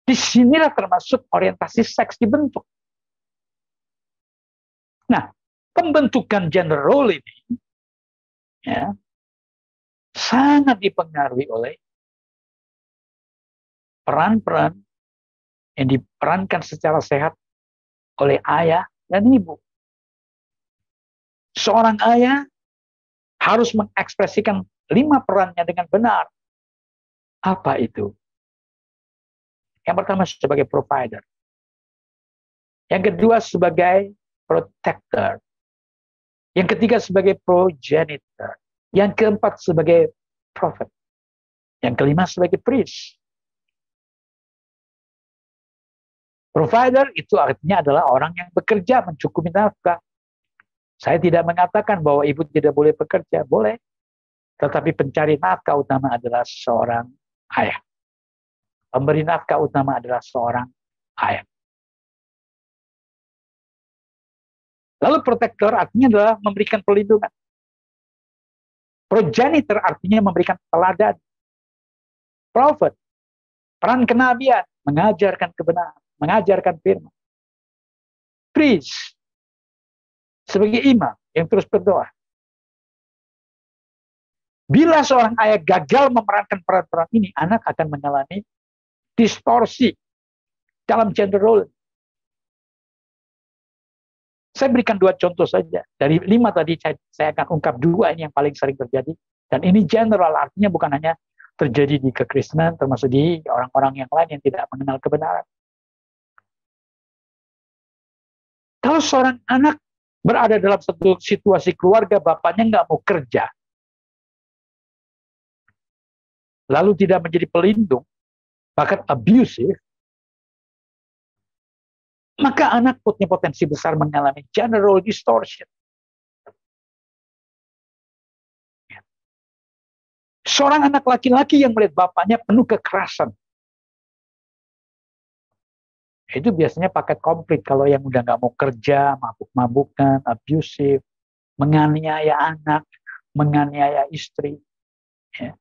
Disinilah termasuk orientasi seks dibentuk. Nah, pembentukan gender role ini ya, sangat dipengaruhi oleh peran-peran yang diperankan secara sehat oleh ayah dan ibu. Seorang ayah harus mengekspresikan 5 perannya dengan benar. Apa itu? Yang pertama sebagai provider. Yang kedua sebagai protector. Yang ketiga sebagai progenitor. Yang keempat sebagai prophet. Yang kelima sebagai priest. Provider itu artinya adalah orang yang bekerja mencukupi nafkah. Saya tidak mengatakan bahwa ibu tidak boleh bekerja, boleh. Tetapi pencari nafkah utama adalah seorang ayah. Pemberi nafkah utama adalah seorang ayah. Lalu protector artinya adalah memberikan perlindungan. Progenitor artinya memberikan teladan. Prophet, peran kenabian, mengajarkan kebenaran, mengajarkan firman. Priest, sebagai imam yang terus berdoa. Bila seorang ayah gagal memerankan peran-peran ini, anak akan mengalami distorsi dalam gender role. Saya berikan 2 contoh saja. Dari 5 tadi saya akan ungkap 2 ini yang paling sering terjadi. Dan ini general, artinya bukan hanya terjadi di kekristenan, termasuk di orang-orang yang lain yang tidak mengenal kebenaran. Kalau seorang anak berada dalam satu situasi keluarga, bapaknya nggak mau kerja, lalu tidak menjadi pelindung, bahkan abusive, maka anak punya potensi besar mengalami general distortion. Seorang anak laki-laki yang melihat bapaknya penuh kekerasan, itu biasanya paket komplit. Kalau yang udah nggak mau kerja, mabuk-mabukan, abusive, menganiaya anak, menganiaya istri. Ya.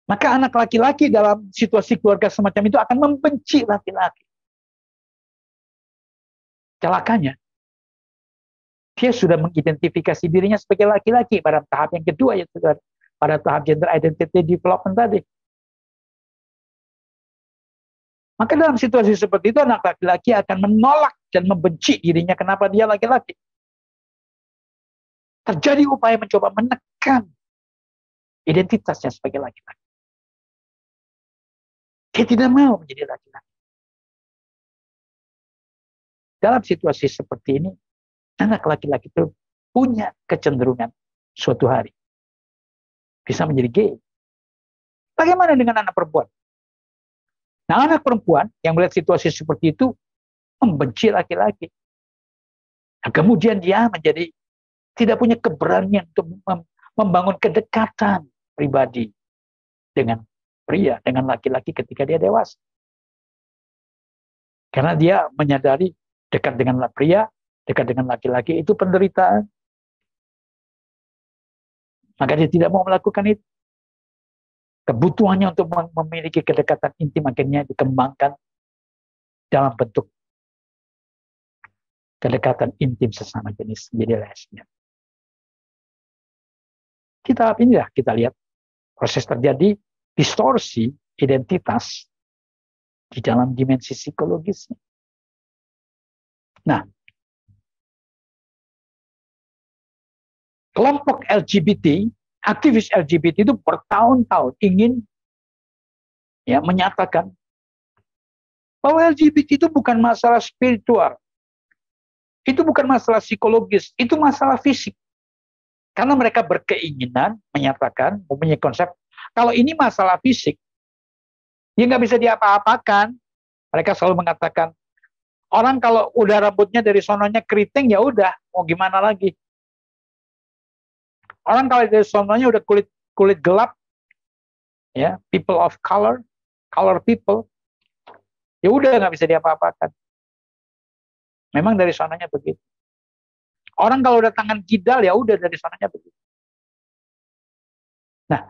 Maka anak laki-laki dalam situasi keluarga semacam itu akan membenci laki-laki. Celakanya, dia sudah mengidentifikasi dirinya sebagai laki-laki pada tahap yang kedua, yaitu pada tahap gender identity development tadi. Maka dalam situasi seperti itu, anak laki-laki akan menolak dan membenci dirinya. Kenapa dia laki-laki? Terjadi upaya mencoba menekan identitasnya sebagai laki-laki. Dia tidak mau menjadi laki-laki. Dalam situasi seperti ini, anak laki-laki itu punya kecenderungan suatu hari bisa menjadi gay. Bagaimana dengan anak perempuan? Nah, anak perempuan yang melihat situasi seperti itu membenci laki-laki. Nah, kemudian dia menjadi tidak punya keberanian untuk membangun kedekatan pribadi dengan pria, dengan laki-laki ketika dia dewasa. Karena dia menyadari dekat dengan pria, dekat dengan laki-laki itu penderitaan. Maka dia tidak mau melakukan itu. Kebutuhannya untuk memiliki kedekatan intim akhirnya dikembangkan dalam bentuk kedekatan intim sesama jenis, menjadi lesbian. Inilah kita lihat proses terjadi distorsi identitas di dalam dimensi psikologisnya. Nah, kelompok LGBT, aktivis LGBT itu bertahun-tahun ingin menyatakan bahwa LGBT itu bukan masalah spiritual, itu bukan masalah psikologis, itu masalah fisik. Karena mereka berkeinginan menyatakan, mempunyai konsep, kalau ini masalah fisik, ya nggak bisa diapa-apakan. Mereka selalu mengatakan, orang kalau udah rambutnya dari sononya keriting, ya udah, mau gimana lagi. Orang kalau dari sononya udah kulit gelap, ya, people of color people, ya udah nggak bisa diapa-apakan. Memang dari sononya begitu. Orang kalau udah tangan kidal, ya udah dari sononya begitu. Nah,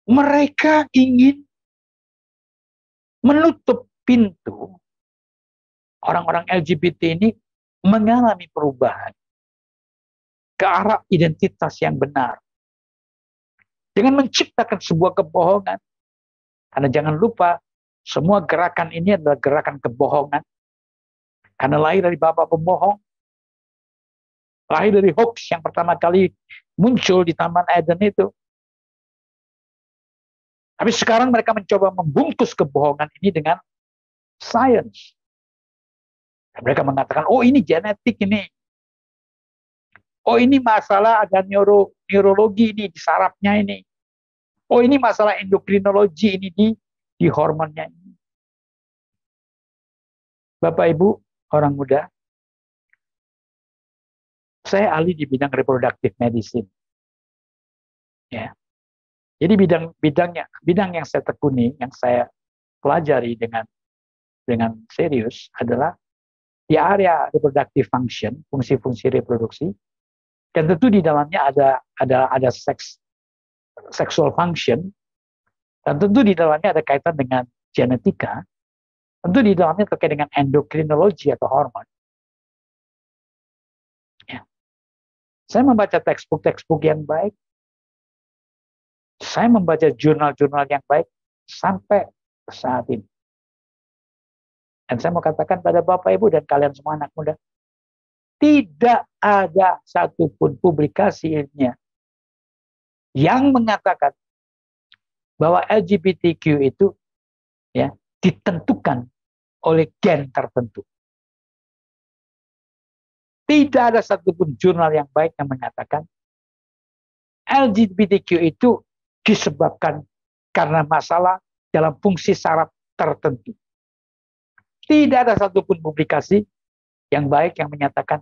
mereka ingin menutup pintu orang-orang LGBT ini mengalami perubahan ke arah identitas yang benar. Dengan menciptakan sebuah kebohongan. Karena jangan lupa, semua gerakan ini adalah gerakan kebohongan. Karena lahir dari bapak pembohong. Lahir dari hoax yang pertama kali muncul di Taman Eden itu. Tapi sekarang mereka mencoba membungkus kebohongan ini dengan science. Mereka mengatakan, oh ini genetik ini. Oh ini masalah ada neurologi ini di sarafnya ini. Oh ini masalah endokrinologi ini di hormonnya ini. Bapak Ibu, orang muda, saya ahli di bidang reproductive medicine. Ya. Jadi bidang yang saya tekuni, yang saya pelajari dengan serius adalah di area reproductive function, fungsi-fungsi reproduksi. Dan tentu di dalamnya ada sexual function, dan tentu di dalamnya ada kaitan dengan genetika, tentu di dalamnya terkait dengan endokrinologi atau hormon. Ya. Saya membaca textbook yang baik, saya membaca jurnal-jurnal yang baik sampai saat ini. Dan saya mau katakan pada Bapak Ibu dan kalian semua anak muda, tidak ada satupun publikasi ilmiah yang mengatakan bahwa LGBTQ itu ya ditentukan oleh gen tertentu. Tidak ada satupun jurnal yang baik yang mengatakan LGBTQ itu disebabkan karena masalah dalam fungsi saraf tertentu. Tidak ada satupun publikasi yang baik yang menyatakan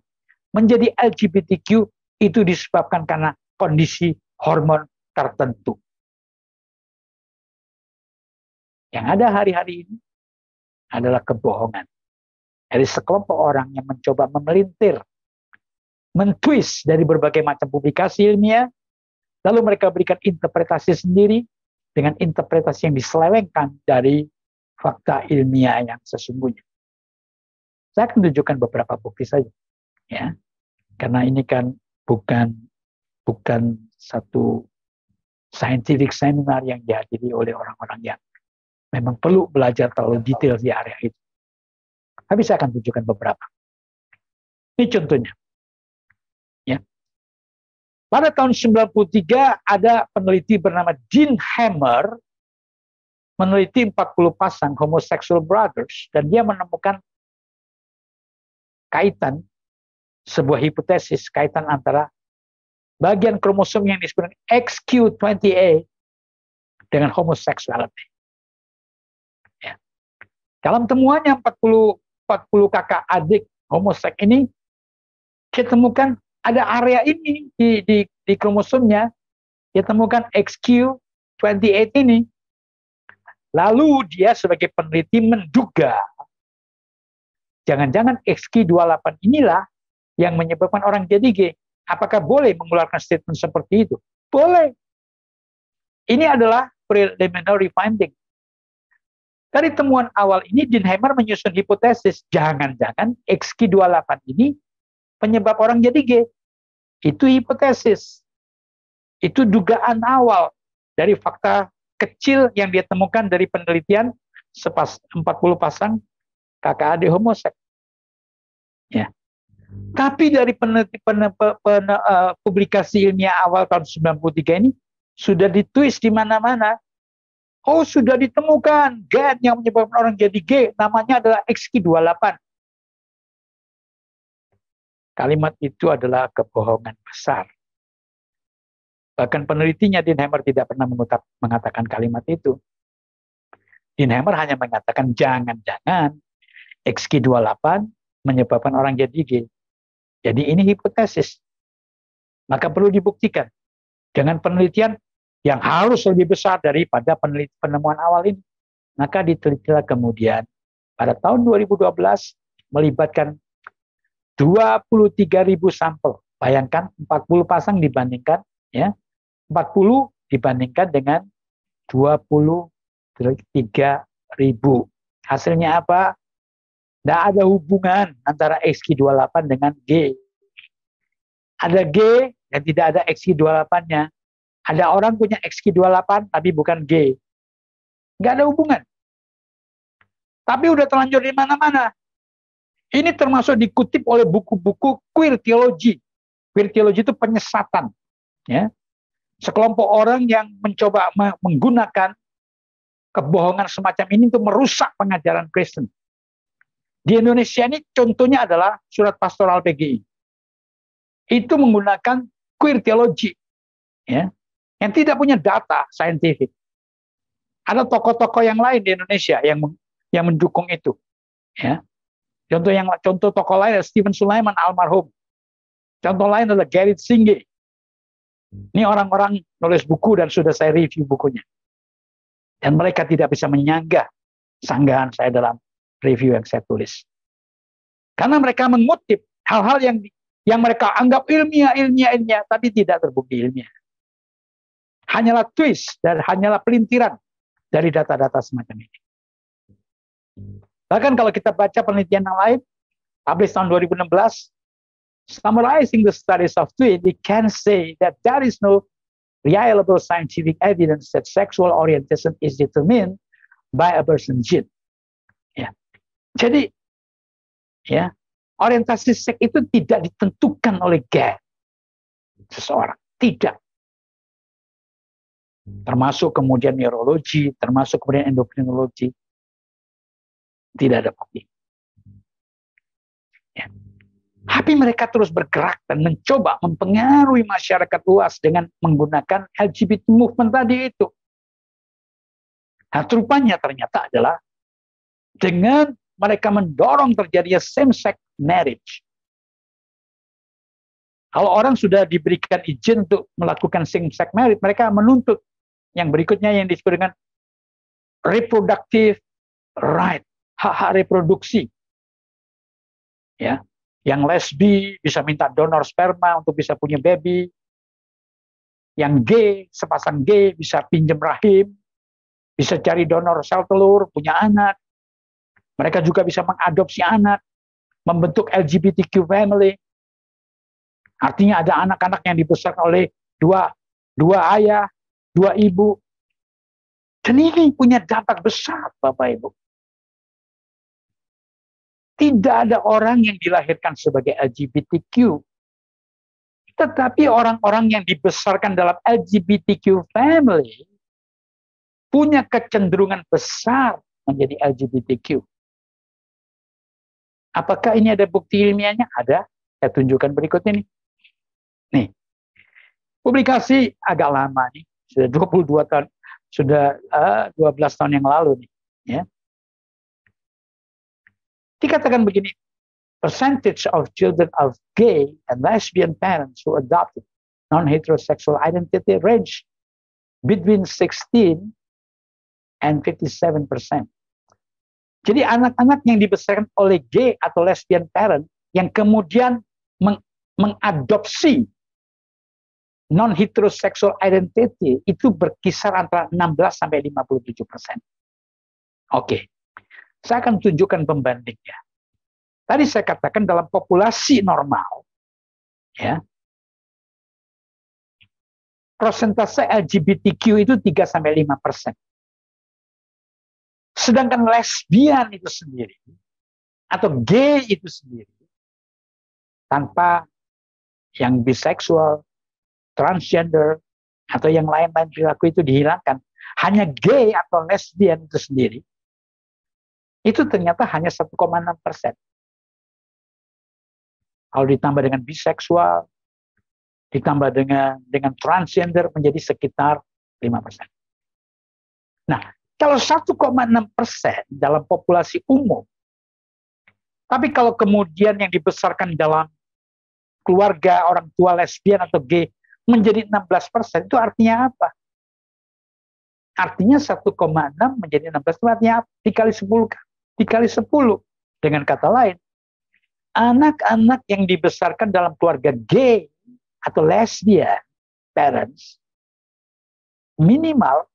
menjadi LGBTQ itu disebabkan karena kondisi hormon tertentu. Yang ada hari-hari ini adalah kebohongan dari sekelompok orang yang mencoba memelintir, mentwist dari berbagai macam publikasi ilmiah, lalu mereka berikan interpretasi sendiri dengan interpretasi yang diselewengkan dari fakta ilmiah yang sesungguhnya. Saya akan tunjukkan beberapa bukti saja, ya, karena ini kan bukan satu scientific seminar yang dihadiri oleh orang-orang yang memang perlu belajar terlalu detail di area itu. Tapi saya akan tunjukkan beberapa. Ini contohnya. Ya. Pada tahun 93 ada peneliti bernama Dean Hammer meneliti 40 pasang homosexual brothers dan dia menemukan kaitan, sebuah hipotesis kaitan antara bagian kromosom yang disebut XQ20A dengan homoseksuality. Ya. Dalam temuannya 40 kakak adik homoseks ini, kita temukan ada area ini di kromosomnya, dia temukan XQ28 ini. Lalu dia sebagai peneliti menduga, jangan-jangan XQ28 inilah yang menyebabkan orang jadi gay. Apakah boleh mengeluarkan statement seperti itu? Boleh. Ini adalah preliminary finding. Dari temuan awal ini, Dean Hammer menyusun hipotesis, jangan-jangan XQ28 ini penyebab orang jadi gay. Itu hipotesis. Itu dugaan awal dari fakta kecil yang dia temukan dari penelitian 40 pasang kakak adik homoseks. Ya. Tapi dari publikasi ilmiah awal tahun 93 ini sudah ditulis di mana-mana. Oh, sudah ditemukan gen yang menyebabkan orang jadi gay, namanya adalah XQ28. Kalimat itu adalah kebohongan besar. Bahkan penelitinya Dean Hammer tidak pernah mengatakan kalimat itu. Dean Hammer hanya mengatakan jangan-jangan XQ28 menyebabkan orang jadi gay. Jadi ini hipotesis. Maka perlu dibuktikan dengan penelitian yang harus lebih besar daripada penemuan awal ini. Maka ditelitilah kemudian pada tahun 2012 melibatkan 23.000 sampel. Bayangkan 40 pasang dibandingkan ya 40 dibandingkan dengan 23.000. Hasilnya apa? Tidak ada hubungan antara XQ28 dengan G. Ada G dan tidak ada XQ28-nya. Ada orang punya XQ28 tapi bukan G. Nggak ada hubungan. Tapi udah terlanjur di mana-mana. Ini termasuk dikutip oleh buku-buku queer theology. Queer theology itu penyesatan. Ya. Sekelompok orang yang mencoba menggunakan kebohongan semacam ini untuk merusak pengajaran Kristen. Di Indonesia ini contohnya adalah surat pastoral PGI. Itu menggunakan queer theology. Ya, yang tidak punya data saintifik. Ada tokoh-tokoh yang lain di Indonesia yang mendukung itu. Ya. Contoh tokoh lain adalah Stephen Sulaiman almarhum. Contoh lain adalah Gerrit Singge. Ini orang-orang nulis buku dan sudah saya review bukunya. Dan mereka tidak bisa menyanggah sanggahan saya dalam review yang saya tulis. Karena mereka mengutip hal-hal yang mereka anggap ilmiah, tapi tidak terbukti ilmiah. Hanyalah twist dan hanyalah pelintiran dari data-data semacam ini. Bahkan kalau kita baca penelitian yang lain, published tahun 2016, summarizing the studies of twin, we can say that there is no reliable scientific evidence that sexual orientation is determined by a person's gene. Ya. Jadi, ya, orientasi seks itu tidak ditentukan oleh gen seseorang, tidak. termasuk kemudian neurologi, termasuk kemudian endokrinologi, tidak ada bukti. Ya. Tapi mereka terus bergerak dan mencoba mempengaruhi masyarakat luas dengan menggunakan LGBT movement tadi itu. Nah, rupanya ternyata adalah dengan mereka mendorong terjadinya same-sex marriage. Kalau orang sudah diberikan izin untuk melakukan same-sex marriage, mereka menuntut yang berikutnya yang disebut dengan reproductive right, hak-hak reproduksi. Ya, yang lesbi bisa minta donor sperma untuk bisa punya baby. Yang gay, sepasang gay bisa pinjam rahim, bisa cari donor sel telur, punya anak. Mereka juga bisa mengadopsi anak, membentuk LGBTQ family. Artinya ada anak-anak yang dibesarkan oleh dua ayah, dua ibu. Dan ini punya dampak besar, Bapak Ibu. Tidak ada orang yang dilahirkan sebagai LGBTQ. Tetapi orang-orang yang dibesarkan dalam LGBTQ family punya kecenderungan besar menjadi LGBTQ. Apakah ini ada bukti ilmiahnya? Ada. Saya tunjukkan berikut ini. Nih, publikasi agak lama nih, sudah 22 tahun, sudah 12 tahun yang lalu nih. Ya. Dikatakan begini, percentage of children of gay and lesbian parents who adopted non-heterosexual identity range between 16 and 57%. Jadi anak-anak yang dibesarkan oleh gay atau lesbian parent yang kemudian mengadopsi non-heterosexual identity itu berkisar antara 16 sampai 57%. Oke. Saya akan tunjukkan pembandingnya. Tadi saya katakan dalam populasi normal, ya, persentase LGBTQ itu 3-5%. Sedangkan lesbian itu sendiri, atau gay itu sendiri, tanpa yang biseksual, transgender, atau yang lain-lain perilaku itu dihilangkan, hanya gay atau lesbian itu sendiri, itu ternyata hanya 1,6%. Kalau ditambah dengan biseksual, ditambah dengan transgender menjadi sekitar 5%. Nah, kalau 1,6% dalam populasi umum, tapi kalau kemudian yang dibesarkan dalam keluarga orang tua lesbian atau gay menjadi 16%, itu artinya apa? Artinya 1,6 menjadi 16 itu artinya dikali 10. Dikali 10. Dengan kata lain, anak-anak yang dibesarkan dalam keluarga gay atau lesbian parents minimal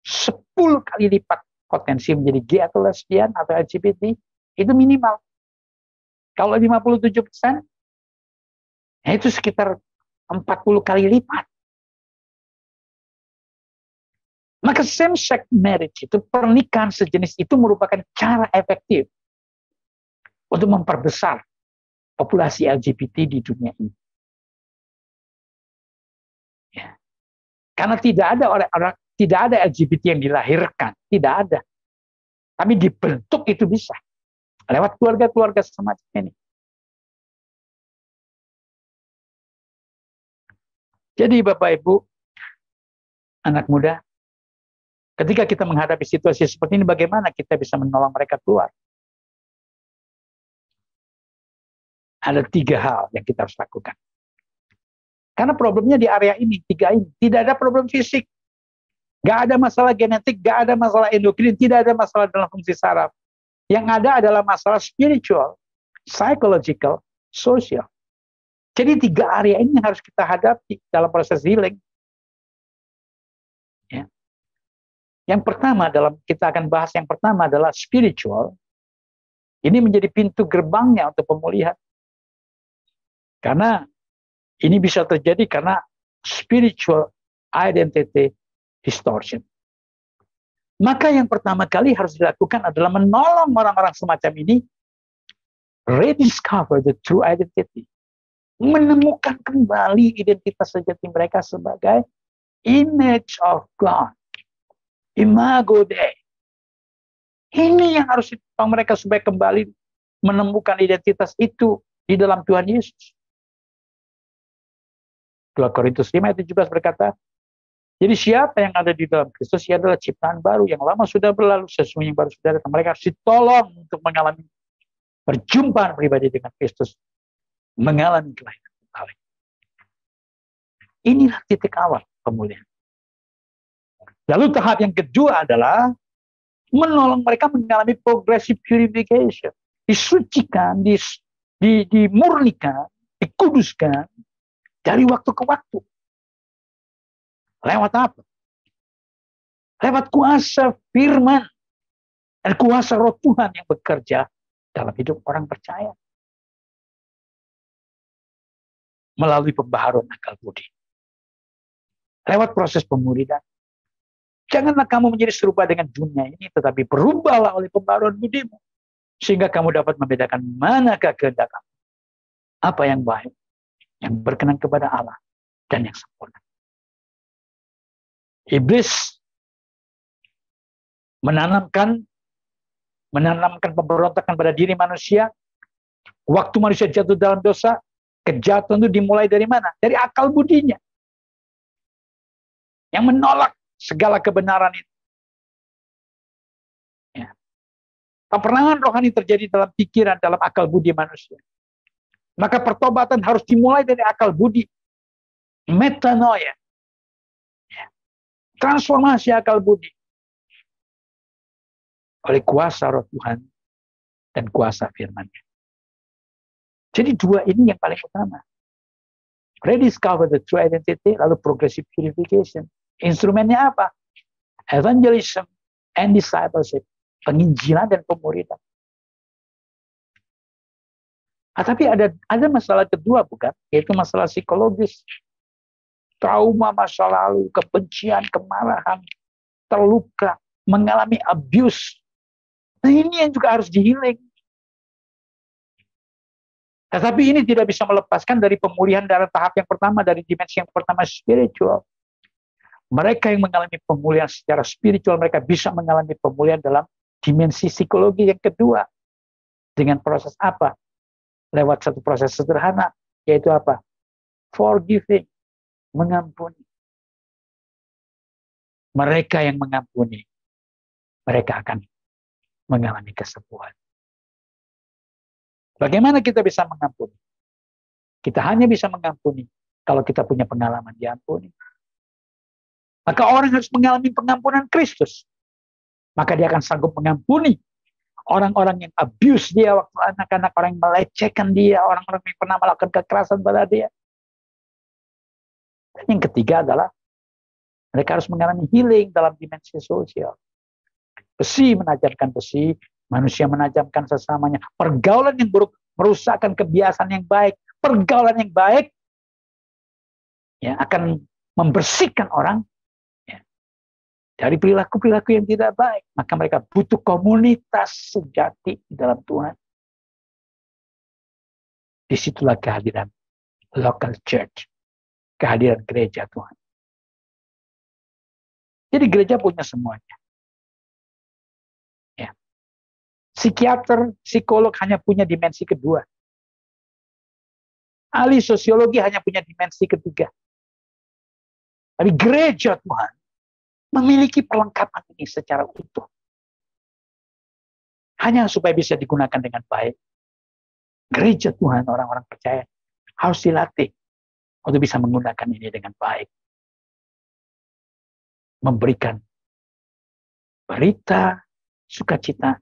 10 kali lipat potensi menjadi gay atau lesbian atau LGBT itu minimal. Kalau 57%, ya itu sekitar 40 kali lipat. Maka same-sex marriage itu, pernikahan sejenis itu merupakan cara efektif untuk memperbesar populasi LGBT di dunia ini. Ya. Karena tidak ada LGBT yang dilahirkan, tidak ada. Tapi dibentuk itu bisa lewat keluarga-keluarga semacam ini. Jadi Bapak Ibu, anak muda, ketika kita menghadapi situasi seperti ini, bagaimana kita bisa menolong mereka keluar? Ada 3 hal yang kita harus lakukan. Karena problemnya di area ini, 3 ini. Tidak ada problem fisik. Gak ada masalah genetik, gak ada masalah endokrin, tidak ada masalah dalam fungsi saraf. Yang ada adalah masalah spiritual, psychological, social. Jadi 3 area ini harus kita hadapi dalam proses healing. Ya. Yang pertama, kita akan bahas yang pertama adalah spiritual. Ini menjadi pintu gerbangnya untuk pemulihan. Karena ini bisa terjadi karena spiritual identity distortion. Maka yang pertama kali harus dilakukan adalah menolong orang-orang semacam ini rediscover the true identity. Menemukan kembali identitas sejati mereka sebagai Image of God. Imago Dei. Ini yang harus ditolong mereka supaya kembali menemukan identitas itu di dalam Tuhan Yesus. 2 Korintus 5 ayat 17 berkata, jadi siapa yang ada di dalam Kristus, ia adalah ciptaan baru, yang lama sudah berlalu, sesungguhnya yang baru sudah datang. Mereka harus ditolong untuk mengalami perjumpaan pribadi dengan Kristus, mengalami kelahiran kembali. Inilah titik awal pemulihan. Lalu tahap yang kedua adalah menolong mereka mengalami progressive purification. Disucikan, dimurnikan, dikuduskan dari waktu ke waktu. Lewat apa? Lewat kuasa firman dan kuasa roh Tuhan yang bekerja dalam hidup orang percaya. Melalui pembaharuan akal budi. Lewat proses pemuridan. Janganlah kamu menjadi serupa dengan dunia ini, tetapi berubahlah oleh pembaharuan budimu. Sehingga kamu dapat membedakan manakah kehendak kamu. Apa yang baik, yang berkenan kepada Allah, dan yang sempurna. Iblis menanamkan pemberontakan pada diri manusia. Waktu manusia jatuh dalam dosa, kejahatan itu dimulai dari mana? Dari akal budinya. Yang menolak segala kebenaran itu. Ya. Peperangan rohani terjadi dalam pikiran, dalam akal budi manusia. Maka pertobatan harus dimulai dari akal budi. Metanoia. Ya. Transformasi akal budi. Oleh kuasa roh Tuhan dan kuasa firman-Nya. Jadi dua ini yang paling utama. Rediscover the true identity, lalu progressive purification. Instrumennya apa? Evangelism and discipleship. Penginjilan dan pemuridan. Tapi ada masalah kedua, bukan? Yaitu masalah psikologis. Trauma masa lalu, kebencian, kemarahan, terluka, mengalami abuse. Nah, ini yang juga harus dihealing. Tetapi ini tidak bisa melepaskan dari pemulihan dari tahap yang pertama, dari dimensi yang pertama spiritual. Mereka yang mengalami pemulihan secara spiritual, mereka bisa mengalami pemulihan dalam dimensi psikologi yang kedua. Dengan proses apa? Lewat satu proses sederhana, yaitu apa? Forgiving, mengampuni. Mereka yang mengampuni, mereka akan mengalami kesembuhan. Bagaimana kita bisa mengampuni? Kita hanya bisa mengampuni kalau kita punya pengalaman diampuni. Maka orang harus mengalami pengampunan Kristus. Maka dia akan sanggup mengampuni orang-orang yang abuse dia waktu anak-anak, orang yang melecehkan dia, orang-orang yang pernah melakukan kekerasan pada dia. Dan yang ketiga adalah mereka harus mengalami healing dalam dimensi sosial. Besi menajamkan besi, manusia menajamkan sesamanya. Pergaulan yang buruk merusakkan kebiasaan yang baik. Pergaulan yang baik ya, akan membersihkan orang ya, dari perilaku-perilaku yang tidak baik. Maka mereka butuh komunitas sejati di dalam Tuhan. Disitulah kehadiran local church. Kehadiran gereja Tuhan. Jadi gereja punya semuanya. Ya. Psikiater, psikolog hanya punya dimensi kedua. Ahli sosiologi hanya punya dimensi ketiga. Tapi gereja Tuhan memiliki perlengkapan ini secara utuh. Hanya supaya bisa digunakan dengan baik. Gereja Tuhan, orang-orang percaya, harus dilatih untuk bisa menggunakan ini dengan baik. Memberikan berita sukacita,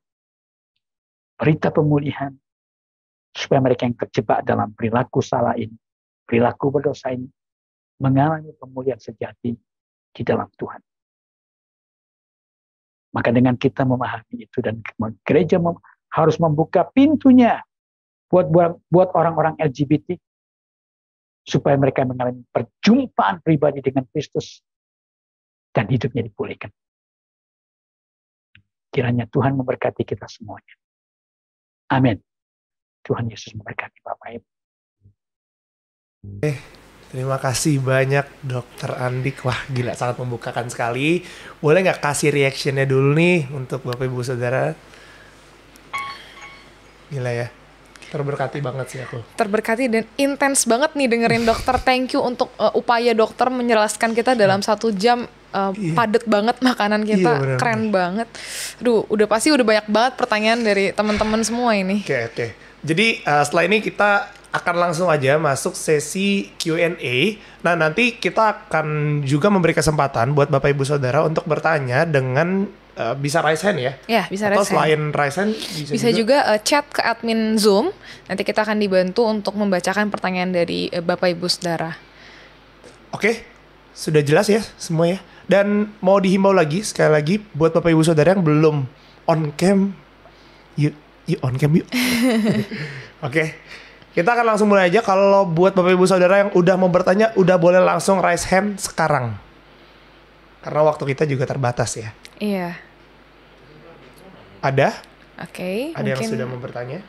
berita pemulihan, supaya mereka yang terjebak dalam perilaku salah ini, perilaku berdosa ini, mengalami pemulihan sejati di dalam Tuhan. Maka dengan kita memahami itu dan gereja harus membuka pintunya buat orang-orang LGBT supaya mereka mengalami perjumpaan pribadi dengan Kristus dan hidupnya dipulihkan. Kiranya Tuhan memberkati kita semuanya. Amin. Tuhan Yesus memberkati Bapak Ibu. Terima kasih banyak Dokter Andik. Wah gila, sangat membukakan sekali. Boleh nggak kasih reactionnya dulu nih untuk Bapak Ibu Saudara? Gila ya, terberkati banget sih aku. Terberkati dan intens banget nih dengerin dokter. Thank you untuk upaya dokter menjelaskan kita dalam 1 jam. Padet banget makanan kita, keren banget. Aduh, udah banyak banget pertanyaan dari teman-teman semua ini. Oke. Jadi setelah ini kita akan langsung aja masuk sesi Q&A. Nah, nanti kita akan juga memberi kesempatan buat Bapak Ibu Saudara untuk bertanya dengan bisa raise hand ya? Ya, bisa raise hand. Atau selain raise hand, bisa juga chat ke admin Zoom. Nanti kita akan dibantu untuk membacakan pertanyaan dari Bapak Ibu Saudara. Oke, sudah jelas ya semua ya? Dan mau dihimbau lagi, sekali lagi, buat Bapak Ibu Saudara yang belum on cam, yuk on cam yuk. Oke. Kita akan langsung mulai aja. Kalau buat Bapak Ibu Saudara yang udah mau bertanya, udah boleh langsung raise hand sekarang. Karena waktu kita juga terbatas ya. Iya. Ada? Oke. Ada yang sudah mau bertanya?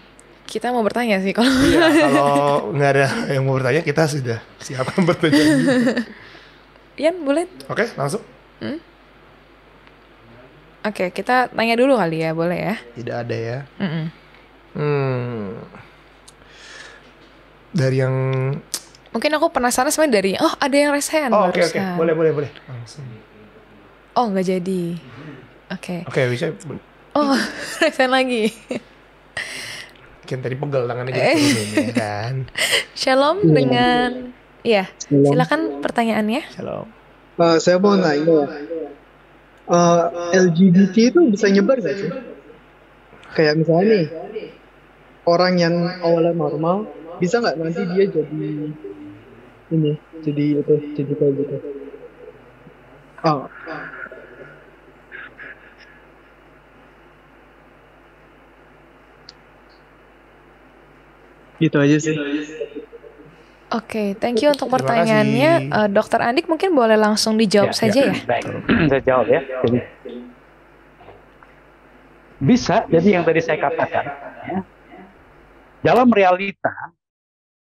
Kita mau bertanya sih kalau. Iya, kalau nggak ada yang mau bertanya, kita sudah siapkan bertanya. Ian, boleh? Oke, langsung. Oke, kita tanya dulu kali ya, boleh ya? Tidak ada ya. Dari yang mungkin aku penasaran sebenarnya dari ada yang raise hand. Oke. Boleh langsung. Nggak jadi. Oke, bisa. raise hand lagi. Mungkin tadi pegel tangannya jadi kan. Shalom dengan silakan pertanyaannya. Shalom. Saya mau nanya, LGBT itu bisa nyebar nggak sih? Kayak misalnya nih, orang yang awalnya normal, bisa nggak nanti dia jadi kayak gitu? Gitu aja sih. Oke, thank you untuk pertanyaannya. Dokter Andik mungkin boleh langsung dijawab saja ya? Baik, saya jawab ya. Jadi, bisa, jadi yang tadi saya katakan, ya, dalam realita,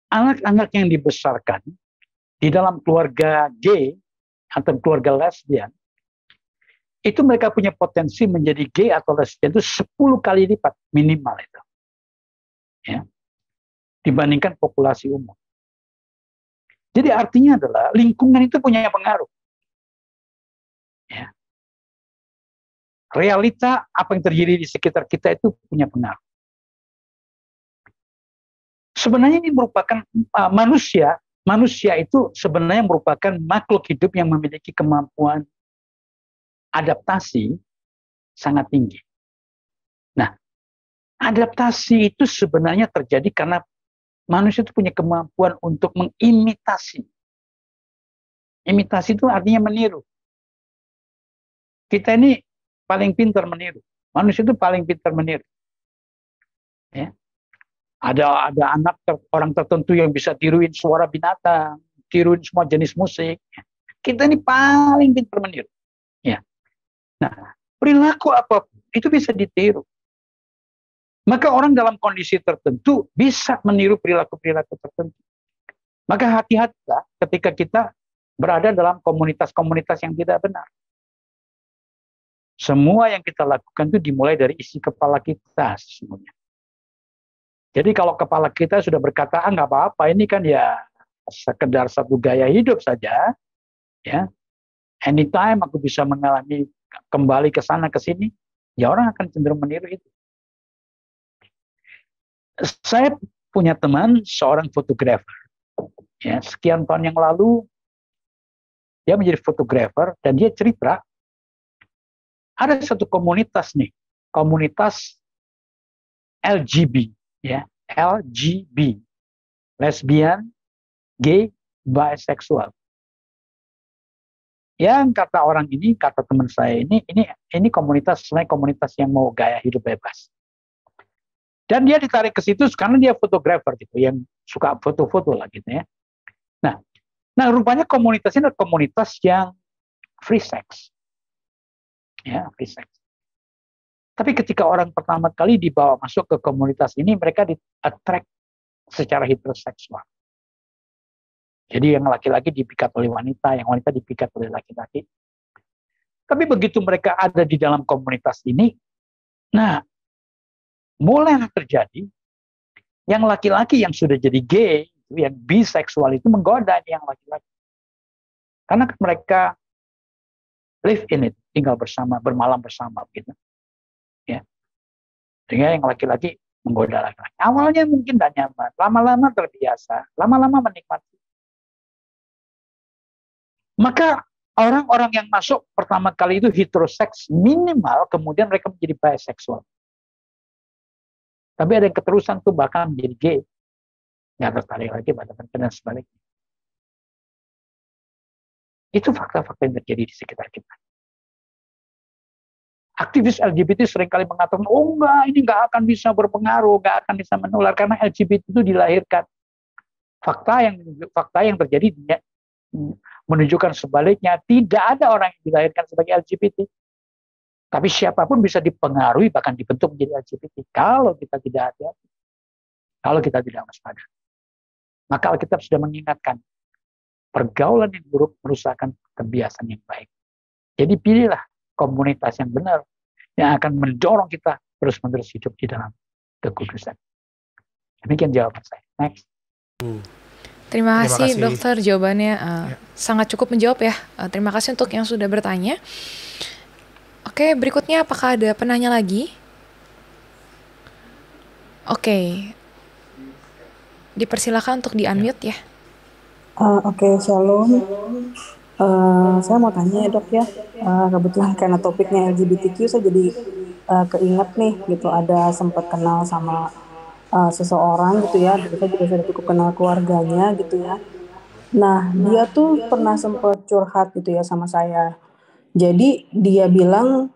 anak-anak yang dibesarkan di dalam keluarga gay atau keluarga lesbian, itu mereka punya potensi menjadi gay atau lesbian itu 10 kali lipat minimal itu. Ya, dibandingkan populasi umum. Jadi artinya adalah lingkungan itu punya pengaruh. Ya. Realita apa yang terjadi di sekitar kita itu punya pengaruh. Sebenarnya ini merupakan manusia itu sebenarnya merupakan makhluk hidup yang memiliki kemampuan adaptasi sangat tinggi. Nah, adaptasi itu sebenarnya terjadi karena manusia itu punya kemampuan untuk mengimitasi. Imitasi itu artinya meniru. Kita ini paling pintar meniru. Manusia itu paling pintar meniru. Ya. Ada orang tertentu yang bisa tiruin suara binatang, tiruin semua jenis musik. Kita ini paling pintar meniru. Ya. Nah, perilaku apapun itu bisa ditiru. Maka orang dalam kondisi tertentu bisa meniru perilaku-perilaku tertentu. Maka hati-hatilah ketika kita berada dalam komunitas-komunitas yang tidak benar. Semua yang kita lakukan itu dimulai dari isi kepala kita sesungguhnya. Jadi kalau kepala kita sudah berkata, nggak apa-apa, ini kan ya sekedar satu gaya hidup saja, ya. Anytime aku bisa mengalami kembali ke sana ke sini, ya orang akan cenderung meniru itu. Saya punya teman seorang fotografer. Ya, sekian tahun yang lalu dia menjadi fotografer dan dia cerita ada satu komunitas nih, komunitas LGB, ya, LGB, lesbian, gay, bisexual. Yang kata orang ini, kata teman saya ini komunitas sebenarnya komunitas yang mau gaya hidup bebas. Dan dia ditarik ke situ karena dia fotografer gitu, yang suka foto-foto lah gitu ya. Nah rupanya komunitas ini adalah komunitas yang free sex. Ya, free sex. Tapi ketika orang pertama kali dibawa masuk ke komunitas ini, mereka di-attract secara heteroseksual. Jadi yang laki-laki dipikat oleh wanita, yang wanita dipikat oleh laki-laki. Tapi begitu mereka ada di dalam komunitas ini, nah mulai terjadi yang laki-laki yang sudah jadi gay, yang biseksual itu menggoda yang laki-laki. Karena mereka live in it, tinggal bersama, bermalam bersama gitu. Ya. Sehingga yang laki-laki menggoda laki-laki. Awalnya mungkin tidak nyaman, lama-lama terbiasa, lama-lama menikmati. Maka orang-orang yang masuk pertama kali itu heteroseks minimal, kemudian mereka menjadi biseksual. Tapi ada yang keterusan tuh bahkan menjadi gay. Nggak tertarik lagi pada dan sebaliknya. Itu fakta-fakta yang terjadi di sekitar kita. Aktivis LGBT seringkali mengatakan, oh enggak, ini nggak akan bisa berpengaruh, nggak akan bisa menular, karena LGBT itu dilahirkan. Fakta yang terjadi menunjukkan sebaliknya, tidak ada orang yang dilahirkan sebagai LGBT. Tapi siapapun bisa dipengaruhi, bahkan dibentuk menjadi LGBT. Kalau kita tidak hati-hati, kalau kita tidak waspada. Maka Alkitab sudah mengingatkan, pergaulan yang buruk merusakkan kebiasaan yang baik. Jadi pilihlah komunitas yang benar, yang akan mendorong kita terus-menerus hidup di dalam kekudusan. Demikian jawaban saya. Next. Terima kasih dokter, jawabannya sangat cukup menjawab ya. Terima kasih untuk yang sudah bertanya. Oke, berikutnya apakah ada penanya lagi? Oke. Dipersilakan untuk di-unmute ya. Oke, shalom. Saya mau tanya ya dok ya, kebetulan karena topiknya LGBTQ saya jadi keinget nih gitu, ada sempat kenal sama seseorang gitu ya, dan saya juga sudah cukup kenal keluarganya gitu ya. Nah dia tuh pernah sempat curhat gitu ya sama saya. Jadi dia bilang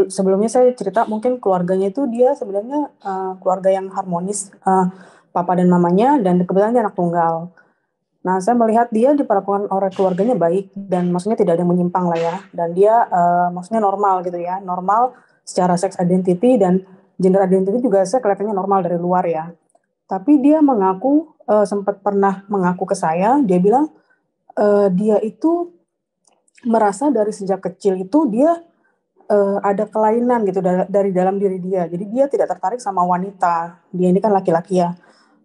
sebelumnya saya cerita mungkin keluarganya itu dia sebenarnya keluarga yang harmonis, papa dan mamanya, dan kebetulan dia anak tunggal. Nah, saya melihat dia diperlakukan oleh keluarganya baik dan maksudnya tidak ada yang menyimpang lah ya. Dan dia maksudnya normal gitu ya, normal secara sex identity dan gender identity juga saya kelihatannya normal dari luar ya. Tapi dia mengaku sempat pernah mengaku ke saya, dia bilang dia itu merasa dari sejak kecil itu dia ada kelainan gitu dari dalam diri dia. Jadi dia tidak tertarik sama wanita. Dia ini kan laki-laki ya.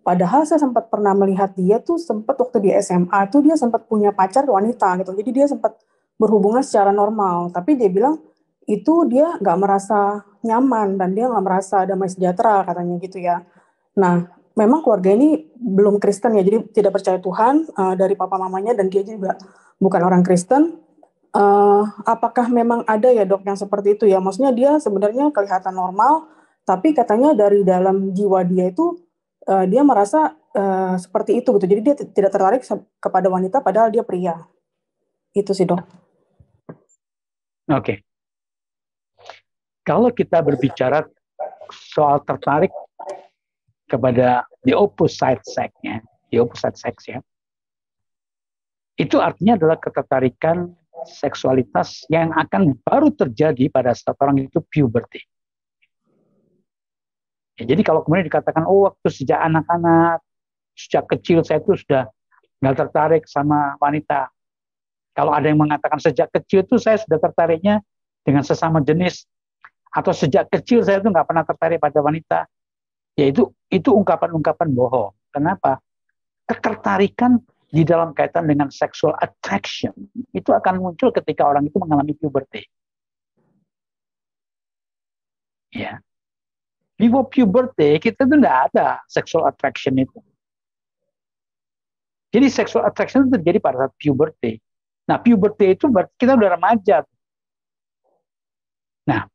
Padahal saya sempat pernah melihat dia tuh sempat waktu di SMA tuh dia sempat punya pacar wanita gitu. Jadi dia sempat berhubungan secara normal. Tapi dia bilang itu dia nggak merasa nyaman dan dia nggak merasa damai sejahtera katanya gitu ya. Nah, memang keluarga ini belum Kristen ya. Jadi tidak percaya Tuhan dari papa mamanya dan dia juga bukan orang Kristen. Apakah memang ada ya dok yang seperti itu ya? Maksudnya dia sebenarnya kelihatan normal, tapi katanya dari dalam jiwa dia itu dia merasa seperti itu gitu. Jadi dia tidak tertarik kepada wanita padahal dia pria. Itu sih dok. Oke. Kalau kita berbicara soal tertarik kepada the opposite sex-nya, itu artinya adalah ketertarikan seksualitas yang akan baru terjadi pada saat orang itu puberty. Ya, jadi kalau kemudian dikatakan, oh waktu sejak anak-anak, sejak kecil saya itu sudah nggak tertarik sama wanita. Kalau ada yang mengatakan sejak kecil itu saya sudah tertariknya dengan sesama jenis, atau sejak kecil saya itu nggak pernah tertarik pada wanita, ya itu ungkapan-ungkapan bohong. Kenapa? Ketertarikan di dalam kaitan dengan sexual attraction itu akan muncul ketika orang itu mengalami puberty. Ya. Before puberty kita itu tidak ada sexual attraction itu. Jadi sexual attraction itu terjadi pada saat puberty. Nah, puberty itu berarti kita udah remaja. Nah,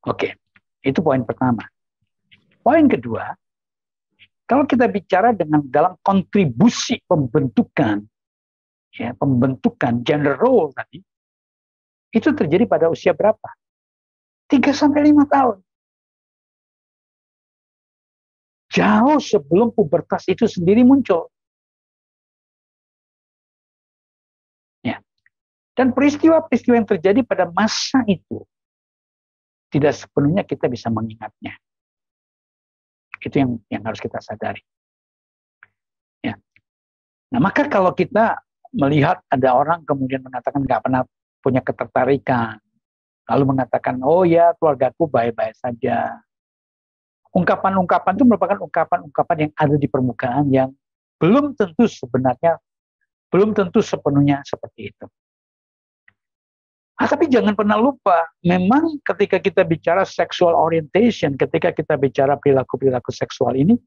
oke. Itu poin pertama. Poin kedua, kalau kita bicara dalam kontribusi pembentukan gender role tadi, itu terjadi pada usia berapa? 3-5 tahun. Jauh sebelum pubertas itu sendiri muncul. Ya. Dan peristiwa-peristiwa yang terjadi pada masa itu tidak sepenuhnya kita bisa mengingatnya. Itu yang harus kita sadari. Ya. Nah, maka kalau kita melihat ada orang kemudian mengatakan nggak pernah punya ketertarikan, lalu mengatakan, oh ya keluargaku baik-baik saja. Ungkapan-ungkapan itu merupakan ungkapan-ungkapan yang ada di permukaan yang belum tentu sepenuhnya seperti itu. Tapi jangan pernah lupa, memang ketika kita bicara sexual orientation, ketika kita bicara perilaku-perilaku seksual ini,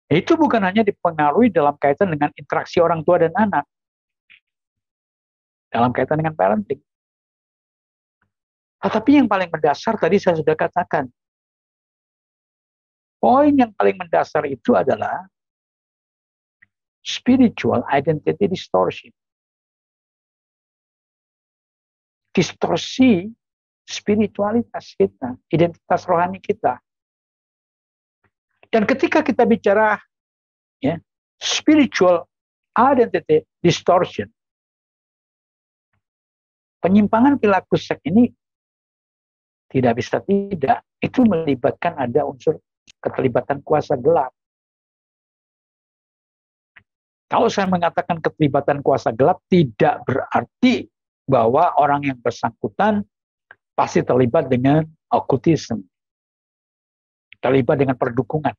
itu bukan hanya dipengaruhi dalam kaitan dengan interaksi orang tua dan anak, dalam kaitan dengan parenting. Tapi yang paling mendasar tadi saya sudah katakan, poin yang paling mendasar itu adalah spiritual identity distortion. Distorsi spiritualitas kita, identitas rohani kita. Dan ketika kita bicara ya, spiritual identity distortion, penyimpangan perilaku seks ini tidak bisa tidak, itu melibatkan ada unsur keterlibatan kuasa gelap. Kalau saya mengatakan keterlibatan kuasa gelap, tidak berarti bahwa orang yang bersangkutan pasti terlibat dengan okultisme, terlibat dengan perdukunan.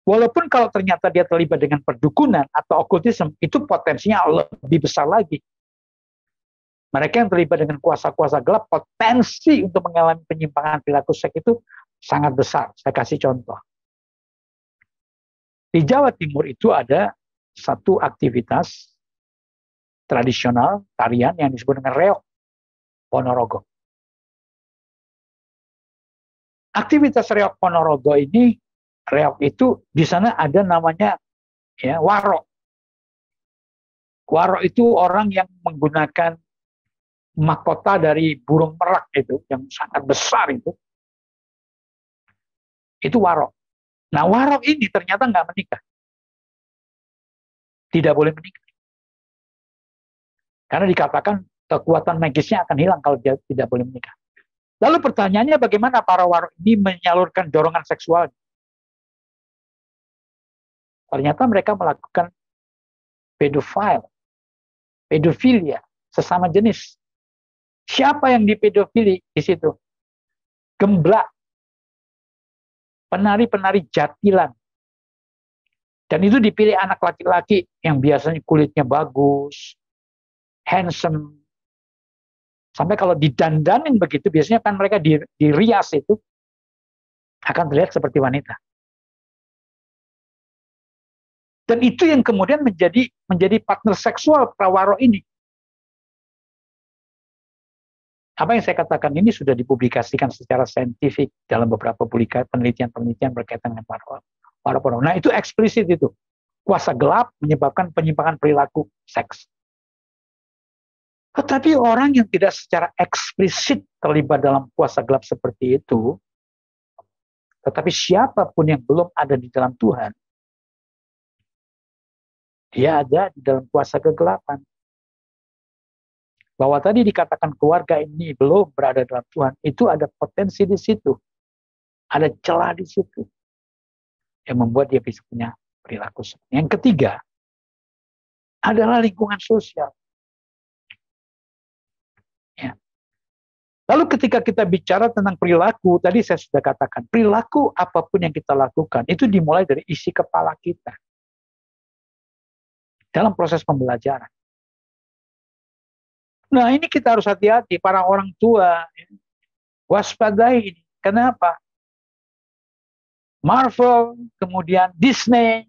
Walaupun kalau ternyata dia terlibat dengan perdukunan atau okultisme, itu potensinya lebih besar lagi. Mereka yang terlibat dengan kuasa-kuasa gelap, potensi untuk mengalami penyimpangan perilaku seks itu sangat besar. Saya kasih contoh. Di Jawa Timur itu ada satu aktivitas tradisional tarian yang disebut dengan reok Ponorogo. Aktivitas reok Ponorogo ini, reok itu di sana ada namanya ya waro. Waro itu orang yang menggunakan mahkota dari burung merak itu yang sangat besar itu waro. Nah, waro ini ternyata nggak menikah, tidak boleh menikah. Karena dikatakan kekuatan magisnya akan hilang kalau dia tidak boleh menikah. Lalu pertanyaannya bagaimana para waro ini menyalurkan dorongan seksual? Ternyata mereka melakukan pedofilia, sesama jenis. Siapa yang dipedofili di situ? Gemblak, penari-penari jatilan. Dan itu dipilih anak laki-laki yang biasanya kulitnya bagus, handsome. Sampai kalau didandanin begitu, biasanya kan mereka dirias itu akan terlihat seperti wanita. Dan itu yang kemudian menjadi partner seksual prawaro ini. Apa yang saya katakan ini sudah dipublikasikan secara saintifik dalam beberapa penelitian-penelitian berkaitan dengan waro. Nah, itu eksplisit itu. Kuasa gelap menyebabkan penyimpangan perilaku seks. Tetapi orang yang tidak secara eksplisit terlibat dalam kuasa gelap seperti itu, tetapi siapapun yang belum ada di dalam Tuhan, dia ada di dalam kuasa kegelapan. Bahwa tadi dikatakan keluarga ini belum berada dalam Tuhan, itu ada potensi di situ. Ada celah di situ. Yang membuat dia bisa punya perilaku. Yang ketiga, adalah lingkungan sosial. Ya. Lalu ketika kita bicara tentang perilaku, tadi saya sudah katakan, perilaku apapun yang kita lakukan, itu dimulai dari isi kepala kita. Dalam proses pembelajaran. Nah, ini kita harus hati-hati, para orang tua. Waspadai ini. Kenapa? Marvel, kemudian Disney,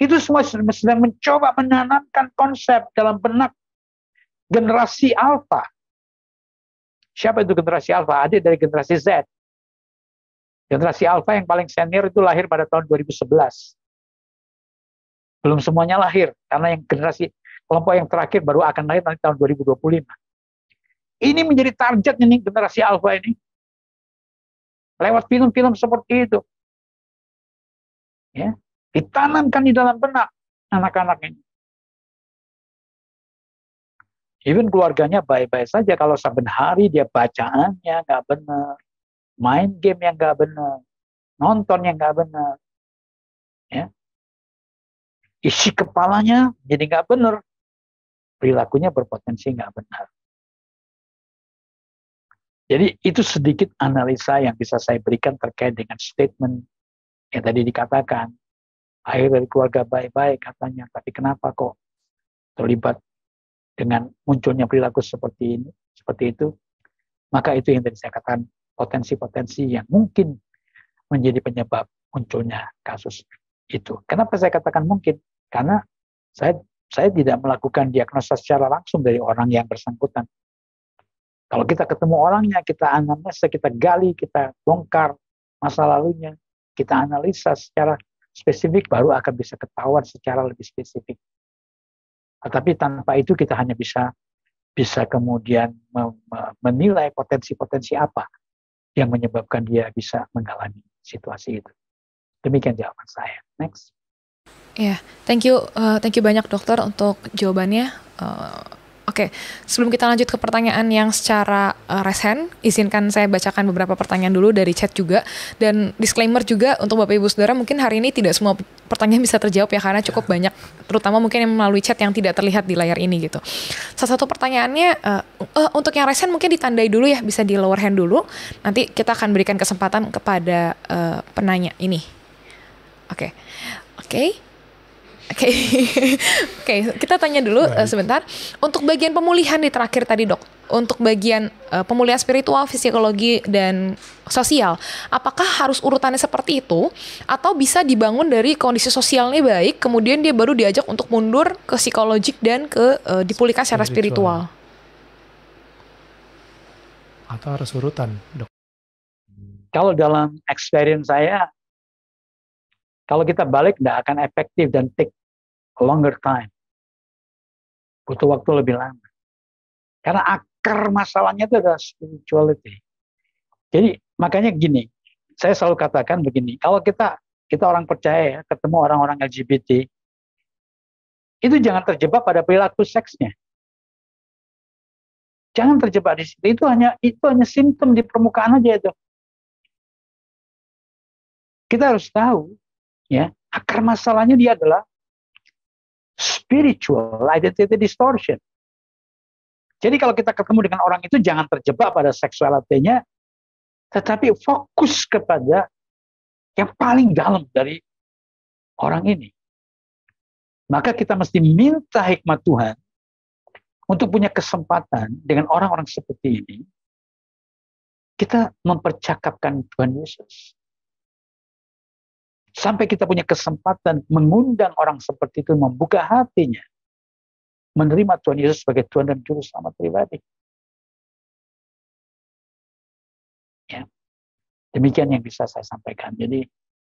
itu semua sedang mencoba menanamkan konsep dalam benak generasi alfa. Siapa itu generasi alfa? Ada dari generasi Z. Generasi alfa yang paling senior itu lahir pada tahun 2011. Belum semuanya lahir, karena yang generasi kelompok yang terakhir baru akan lahir nanti tahun 2025. Ini menjadi target ini generasi alfa ini. Lewat film-film seperti itu. Ya, ditanamkan di dalam benak anak-anak ini. Even keluarganya baik-baik saja kalau saben hari dia bacaannya nggak benar, main game yang nggak benar, nonton yang nggak benar. Ya. isi kepalanya jadi nggak benar, perilakunya berpotensi nggak benar. Jadi itu sedikit analisa yang bisa saya berikan terkait dengan statement yang tadi dikatakan, akhir dari keluarga baik-baik katanya, tapi kenapa kok terlibat dengan munculnya perilaku seperti ini, seperti itu? Maka itu yang tadi saya katakan, potensi-potensi yang mungkin menjadi penyebab munculnya kasus itu. Kenapa saya katakan mungkin? Karena saya tidak melakukan diagnosa secara langsung dari orang yang bersangkutan. Kalau kita ketemu orangnya, kita anamnesa, kita gali, kita bongkar masa lalunya, kita analisa secara spesifik, baru akan bisa ketahuan secara lebih spesifik. Tetapi tanpa itu kita hanya bisa kemudian menilai potensi-potensi apa yang menyebabkan dia bisa mengalami situasi itu. Demikian jawaban saya. Next. Ya, thank you banyak dokter untuk jawabannya. Oke, sebelum kita lanjut ke pertanyaan yang secara resen, izinkan saya bacakan beberapa pertanyaan dulu dari chat juga. Dan disclaimer juga untuk Bapak Ibu Saudara, mungkin hari ini tidak semua pertanyaan bisa terjawab ya, karena cukup banyak, terutama mungkin yang melalui chat yang tidak terlihat di layar ini gitu. Salah satu pertanyaannya, untuk yang resen mungkin ditandai dulu ya, bisa di lower hand dulu. Nanti kita akan berikan kesempatan kepada penanya ini. Oke. Oke, kita tanya dulu sebentar. Untuk bagian pemulihan di terakhir tadi dok, untuk bagian pemulihan spiritual, psikologi, dan sosial, apakah harus urutannya seperti itu? Atau bisa dibangun dari kondisi sosialnya baik, kemudian dia baru diajak untuk mundur ke psikologik dan ke dipulihkan secara spiritual? Atau harus urutan dok? Kalau dalam experience saya, kalau kita balik tidak akan efektif dan take longer time. Butuh waktu lebih lama. Karena akar masalahnya itu adalah spirituality. Jadi makanya gini, saya selalu katakan begini, kalau kita orang percaya ya, ketemu orang-orang LGBT, itu jangan terjebak pada perilaku seksnya. Jangan terjebak di situ. Itu hanya simptom di permukaan aja itu. Kita harus tahu, ya, akar masalahnya dia adalah spiritual identity distortion. Jadi kalau kita ketemu dengan orang itu, jangan terjebak pada seksualitinya, tetapi fokus kepada yang paling dalam dari orang ini. Maka kita mesti minta hikmat Tuhan untuk punya kesempatan dengan orang-orang seperti ini, kita mempercakapkan Tuhan Yesus. Sampai kita punya kesempatan mengundang orang seperti itu, membuka hatinya, menerima Tuhan Yesus sebagai Tuhan dan Juru Selamat pribadi. Ya. Demikian yang bisa saya sampaikan. Jadi,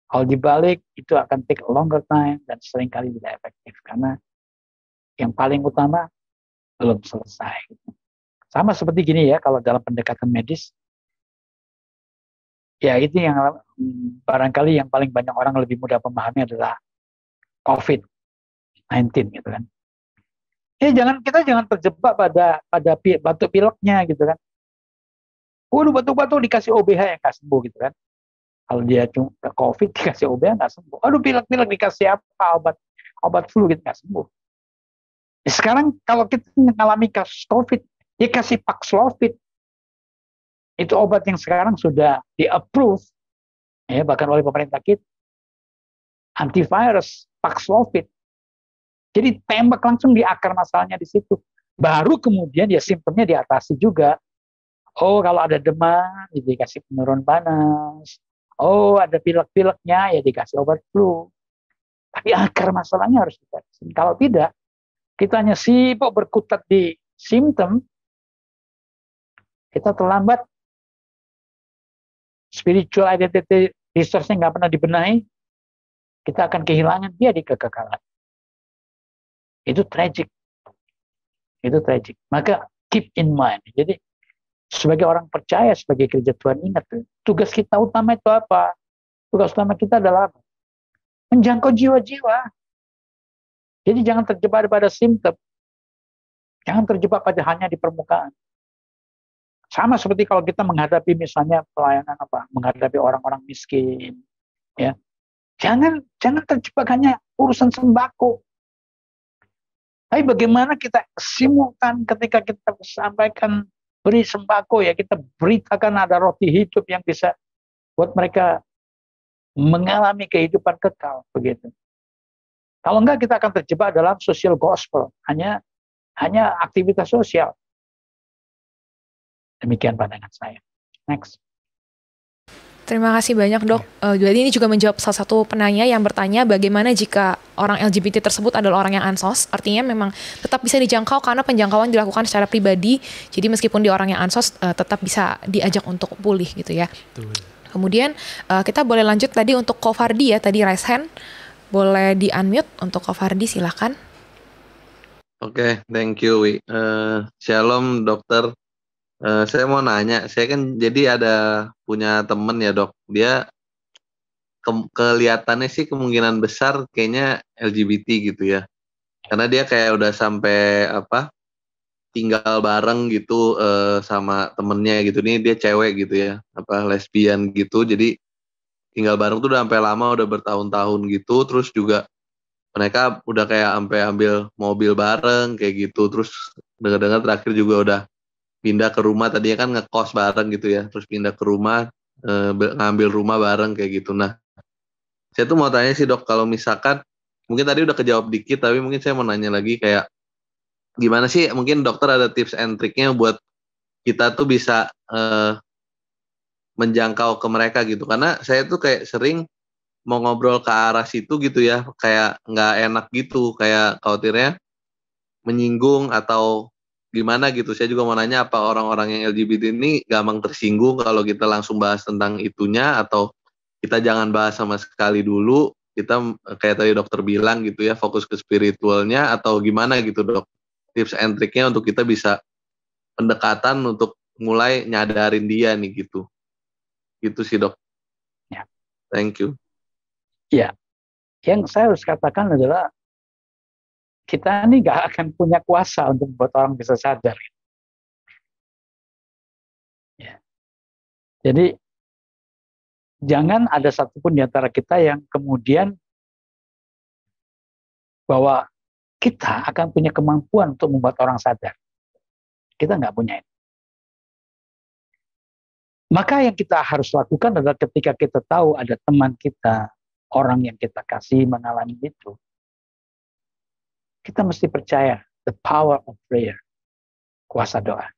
kalau dibalik, itu akan take a longer time dan seringkali tidak efektif. Karena yang paling utama, belum selesai. Sama seperti gini ya, kalau dalam pendekatan medis, ya itu yang barangkali yang paling banyak orang lebih mudah memahami adalah COVID-19 gitu kan. Kita jangan terjebak pada batuk pileknya gitu kan. Waduh, batuk-batuk dikasih OBH yang nggak sembuh gitu kan. Kalau dia cuma COVID dikasih OBH nggak sembuh. Aduh, pilek-pilek dikasih apa, obat flu gitu nggak sembuh. Sekarang kalau kita mengalami kasus COVID, dia kasih Paxlovid. Itu obat yang sekarang sudah di-approve, ya, bahkan oleh pemerintah kita. Antivirus, Paxlovid. Jadi tembak langsung di akar masalahnya di situ. Baru kemudian ya simptomnya diatasi juga. Oh, kalau ada demam, ya dikasih penurun panas. Oh, ada pilek-pileknya, ya dikasih obat flu. Tapi akar masalahnya harus dikasih. Kalau tidak, kita hanya sibuk berkutat di simptom, kita terlambat. Spiritual identity resource-nya nggak pernah dibenahi, kita akan kehilangan dia di kekekalan. Itu tragic. Maka keep in mind. Jadi sebagai orang percaya, sebagai gereja Tuhan, ingat, tugas kita utama itu apa? Tugas utama kita adalah apa? Menjangkau jiwa-jiwa. Jadi jangan terjebak pada simptom. Jangan terjebak pada hanya di permukaan. Sama seperti kalau kita menghadapi misalnya pelayanan menghadapi orang-orang miskin, ya. Jangan terjebak hanya, urusan sembako. Tapi bagaimana kita simultan ketika kita sampaikan beri sembako, ya kita beritakan ada roti hidup yang bisa buat mereka mengalami kehidupan kekal, begitu. Kalau enggak, kita akan terjebak dalam social gospel, hanya aktivitas sosial. Demikian pandangan saya. Next. Terima kasih banyak, Dok. Jadi ini juga menjawab salah satu penanya yang bertanya bagaimana jika orang LGBT tersebut adalah orang yang ansos, artinya memang tetap bisa dijangkau karena penjangkauan dilakukan secara pribadi. Jadi meskipun dia orang yang ansos, tetap bisa diajak untuk pulih gitu ya. Betul. Kemudian kita boleh lanjut tadi untuk Kofardi ya, tadi raise hand. Boleh di-unmute untuk Kofardi, silakan. Oke, thank you, Wi. Shalom, dokter. Saya mau nanya, saya kan jadi ada punya temen ya, Dok. Dia kelihatannya sih kemungkinan besar kayaknya LGBT gitu ya. Karena dia kayak udah sampai tinggal bareng gitu sama temennya gitu. Nih dia cewek gitu ya, lesbian gitu. Jadi tinggal bareng tuh udah sampai lama, udah bertahun-tahun gitu. Terus juga mereka udah kayak sampai ambil mobil bareng kayak gitu. Terus dengar-dengar terakhir juga udah pindah ke rumah, tadinya kan ngekos bareng gitu ya. Terus pindah ke rumah, ngambil rumah bareng kayak gitu. Nah, saya tuh mau tanya sih, Dok, kalau misalkan mungkin tadi udah kejawab dikit, tapi mungkin saya mau nanya lagi kayak gimana sih mungkin dokter ada tips and triknya buat kita tuh bisa menjangkau ke mereka gitu. Karena saya tuh kayak sering mau ngobrol ke arah situ gitu ya, kayak nggak enak gitu, kayak khawatirnya menyinggung atau gimana gitu. Saya juga mau nanya, apa orang-orang yang LGBT ini gampang tersinggung kalau kita langsung bahas tentang itunya, atau kita jangan bahas sama sekali dulu, kita kayak tadi dokter bilang gitu ya, fokus ke spiritualnya, atau gimana gitu, Dok? Tips and triknya untuk kita bisa pendekatan untuk mulai nyadarin dia nih gitu. Gitu sih, Dok. Ya. Thank you. Ya, yang saya harus katakan adalah kita ini nggak akan punya kuasa untuk membuat orang bisa sadar. Ya. Jadi jangan ada satupun di antara kita yang kemudian bahwa kita akan punya kemampuan untuk membuat orang sadar. Kita nggak punya itu. Maka yang kita harus lakukan adalah ketika kita tahu ada teman kita, orang yang kita kasih mengalami itu, kita mesti percaya the power of prayer, kuasa doa.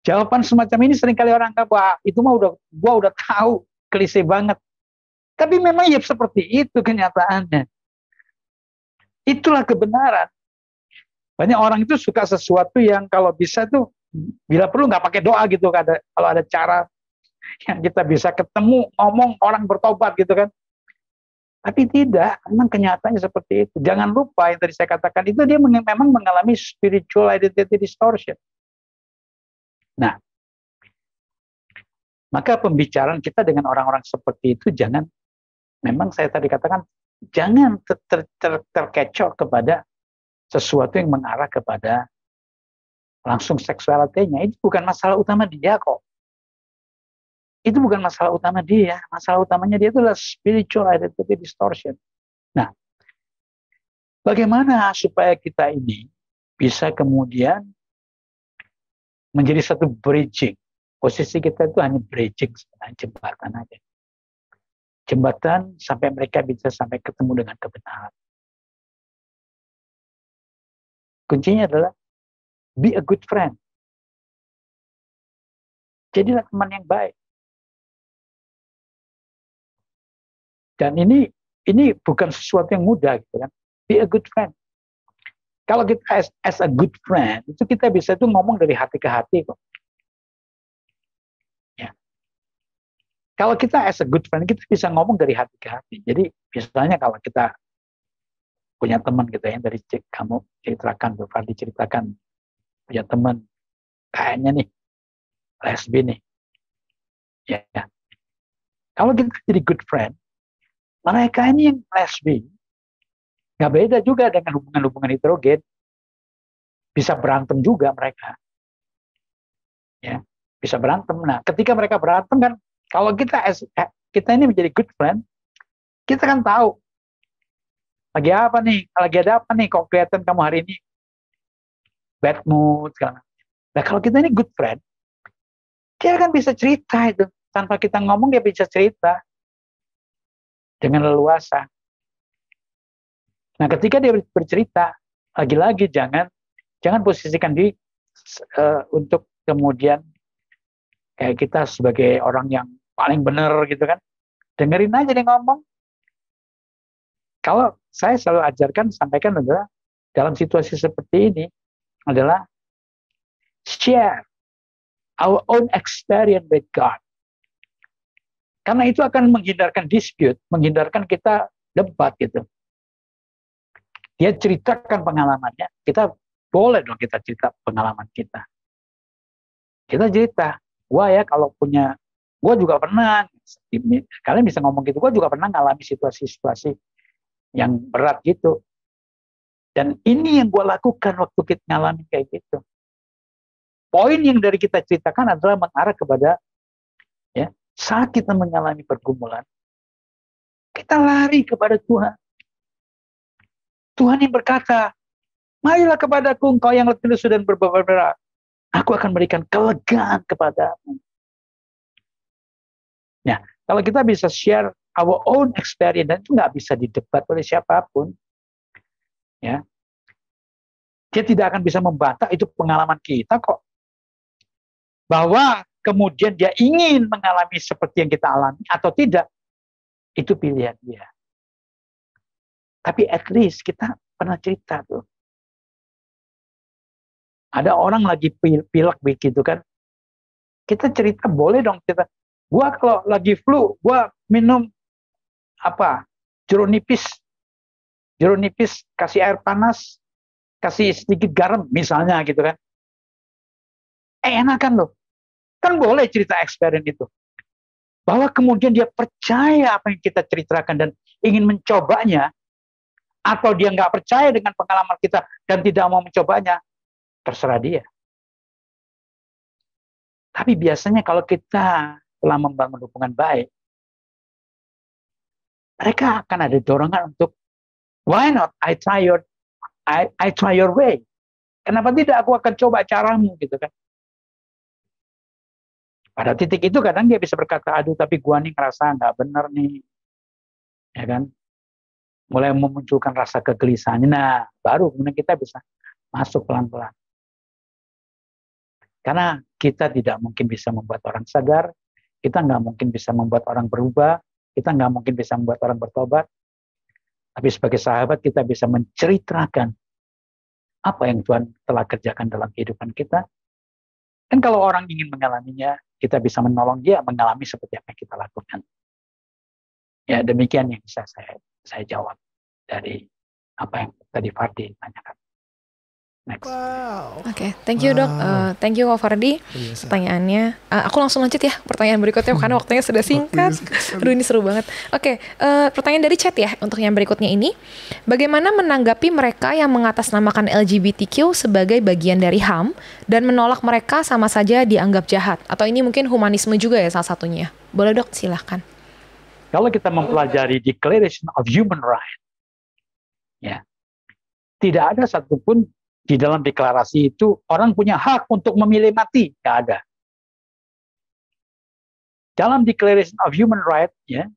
Jawaban semacam ini seringkali orang anggap, wah itu mah gua udah tahu, klise banget. Tapi memang ya seperti itu kenyataannya. Itulah kebenaran. Banyak orang itu suka sesuatu yang kalau bisa tuh bila perlu nggak pakai doa gitu, kalau ada cara yang kita bisa ketemu, ngomong, orang bertobat gitu kan. Tapi tidak, memang kenyataannya seperti itu. Jangan lupa yang tadi saya katakan, itu dia memang mengalami spiritual identity distortion. Nah, maka pembicaraan kita dengan orang-orang seperti itu memang saya tadi katakan, jangan terkecoh kepada sesuatu yang mengarah kepada langsung seksualitasnya. Itu bukan masalah utama dia kok. Itu bukan masalah utama dia. Masalah utamanya dia itulah spiritual identity distortion. Nah, bagaimana supaya kita ini bisa kemudian menjadi satu bridging. Posisi kita itu hanya bridging, sebenarnya jembatan aja. Jembatan sampai mereka bisa sampai ketemu dengan kebenaran. Kuncinya adalah be a good friend. Jadilah teman yang baik. Dan ini bukan sesuatu yang mudah gitu kan. Be a good friend. Kalau kita as a good friend, itu kita bisa itu ngomong dari hati ke hati kok. Ya. Kalau kita as a good friend, kita bisa ngomong dari hati ke hati. Jadi misalnya kalau kita punya teman gitu ya, dari kamu ceritakan, Fardi ceritakan, punya teman kayaknya nih lesbi nih. Ya. Kalau kita jadi good friend, mereka ini yang lesbi nggak beda juga dengan hubungan-hubungan heterogen. Bisa berantem juga mereka. Ya, bisa berantem. Nah, ketika mereka berantem kan, kalau kita ini menjadi good friend, kita kan tahu Lagi apa nih? Lagi ada apa nih? Kok kelihatan kamu hari ini bad mood? Nah kalau kita ini good friend, dia kan bisa cerita itu. Tanpa kita ngomong dia bisa cerita dengan leluasa. Nah ketika dia bercerita, lagi-lagi jangan posisikan diri untuk kemudian kayak kita sebagai orang yang paling benar gitu kan. Dengerin aja dia ngomong. Kalau saya selalu ajarkan, sampaikan adalah dalam situasi seperti ini adalah share our own experience with God. Karena itu akan menghindarkan dispute, menghindarkan kita debat gitu. Dia ceritakan pengalamannya, kita boleh dong kita cerita pengalaman kita. Kita cerita, wah ya kalau punya, gue juga pernah, kalian bisa ngomong gitu, gue juga pernah ngalami situasi-situasi yang berat gitu. Dan ini yang gue lakukan waktu kita ngalamin kayak gitu. Poin yang dari kita ceritakan adalah mengarah kepada ya, saat kita mengalami pergumulan, kita lari kepada Tuhan. Tuhan yang berkata, marilah kepadaku engkau yang letih lesu dan berbeban berat. Aku akan berikan kelegaan kepadamu. Nah, kalau kita bisa share our own experience, dan itu nggak bisa didebat oleh siapapun, ya, dia tidak akan bisa membantah itu pengalaman kita kok. Bahwa kemudian dia ingin mengalami seperti yang kita alami atau tidak, itu pilihan dia. Tapi at least kita pernah cerita tuh. Ada orang lagi pilek begitu kan. Kita cerita boleh dong kita. Gua kalau lagi flu, gua minum apa? Jeruk nipis kasih air panas, kasih sedikit garam misalnya gitu kan. Enak kan loh. Kan boleh cerita experience itu. Bahwa kemudian dia percaya apa yang kita ceritakan dan ingin mencobanya, atau dia nggak percaya dengan pengalaman kita dan tidak mau mencobanya, terserah dia. Tapi biasanya kalau kita telah membangun hubungan baik, mereka akan ada dorongan untuk, why not I try your way. Kenapa tidak aku akan coba caramu gitu kan. Pada titik itu kadang dia bisa berkata, aduh tapi gua nih ngerasa nggak bener nih. Ya kan? Mulai memunculkan rasa kegelisahan. Nah, baru kemudian kita bisa masuk pelan-pelan. Karena kita tidak mungkin bisa membuat orang sadar, kita nggak mungkin bisa membuat orang berubah, kita nggak mungkin bisa membuat orang bertobat. Tapi sebagai sahabat kita bisa menceritakan apa yang Tuhan telah kerjakan dalam kehidupan kita. Dan kalau orang ingin mengalaminya, kita bisa menolong dia mengalami seperti apa yang kita lakukan. Ya, demikian yang bisa saya jawab dari apa yang tadi Fardi tanyakan. Next. Wow. Oke, thank you dok. Thank you Kak Fardi. Pertanyaannya, aku langsung lanjut ya pertanyaan berikutnya karena waktunya sudah singkat. Aduh ini seru banget. Oke, pertanyaan dari chat ya untuk yang berikutnya ini. Bagaimana menanggapi mereka yang mengatasnamakan LGBTQ sebagai bagian dari HAM dan menolak mereka sama saja dianggap jahat? Atau ini mungkin humanisme juga ya salah satunya? Boleh dok, silahkan. Kalau kita mempelajari Declaration of Human Rights, ya, tidak ada satupun di dalam deklarasi itu orang punya hak untuk memilih mati, nggak ada. Dalam Declaration of Human Rights, ya,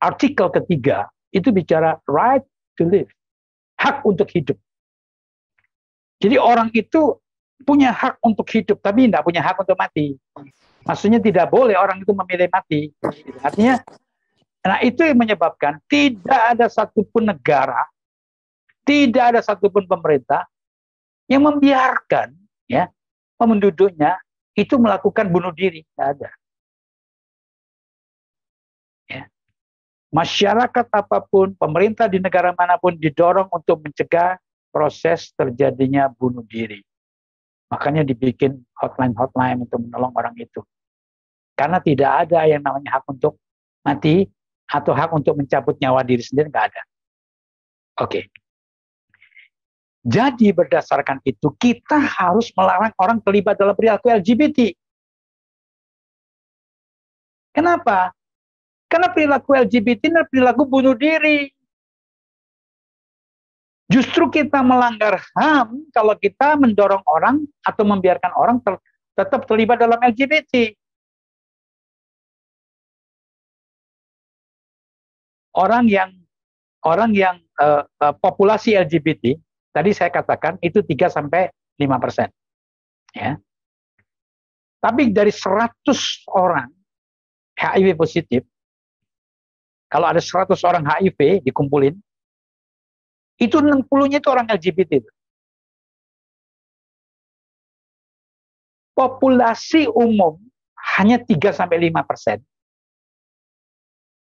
artikel ketiga itu bicara right to live, hak untuk hidup. Jadi orang itu punya hak untuk hidup, tapi tidak punya hak untuk mati. Maksudnya tidak boleh orang itu memilih mati. Artinya, nah itu yang menyebabkan tidak ada satupun negara, tidak ada satupun pemerintah yang membiarkan ya penduduknya itu melakukan bunuh diri, tidak ada. Ya. Masyarakat apapun, pemerintah di negara manapun didorong untuk mencegah proses terjadinya bunuh diri. Makanya dibikin hotline untuk menolong orang itu. Karena tidak ada yang namanya hak untuk mati atau hak untuk mencabut nyawa diri sendiri, nggak ada. Oke. Jadi berdasarkan itu kita harus melarang orang terlibat dalam perilaku LGBT. Kenapa? Karena perilaku LGBT ini perilaku bunuh diri. Justru kita melanggar HAM kalau kita mendorong orang atau membiarkan orang tetap terlibat dalam LGBT. Orang yang populasi LGBT tadi saya katakan itu 3-5%, ya. Tapi dari 100 orang HIV positif, kalau ada 100 orang HIV dikumpulin, itu 60-nya itu orang LGBT. Populasi umum hanya 3-5%.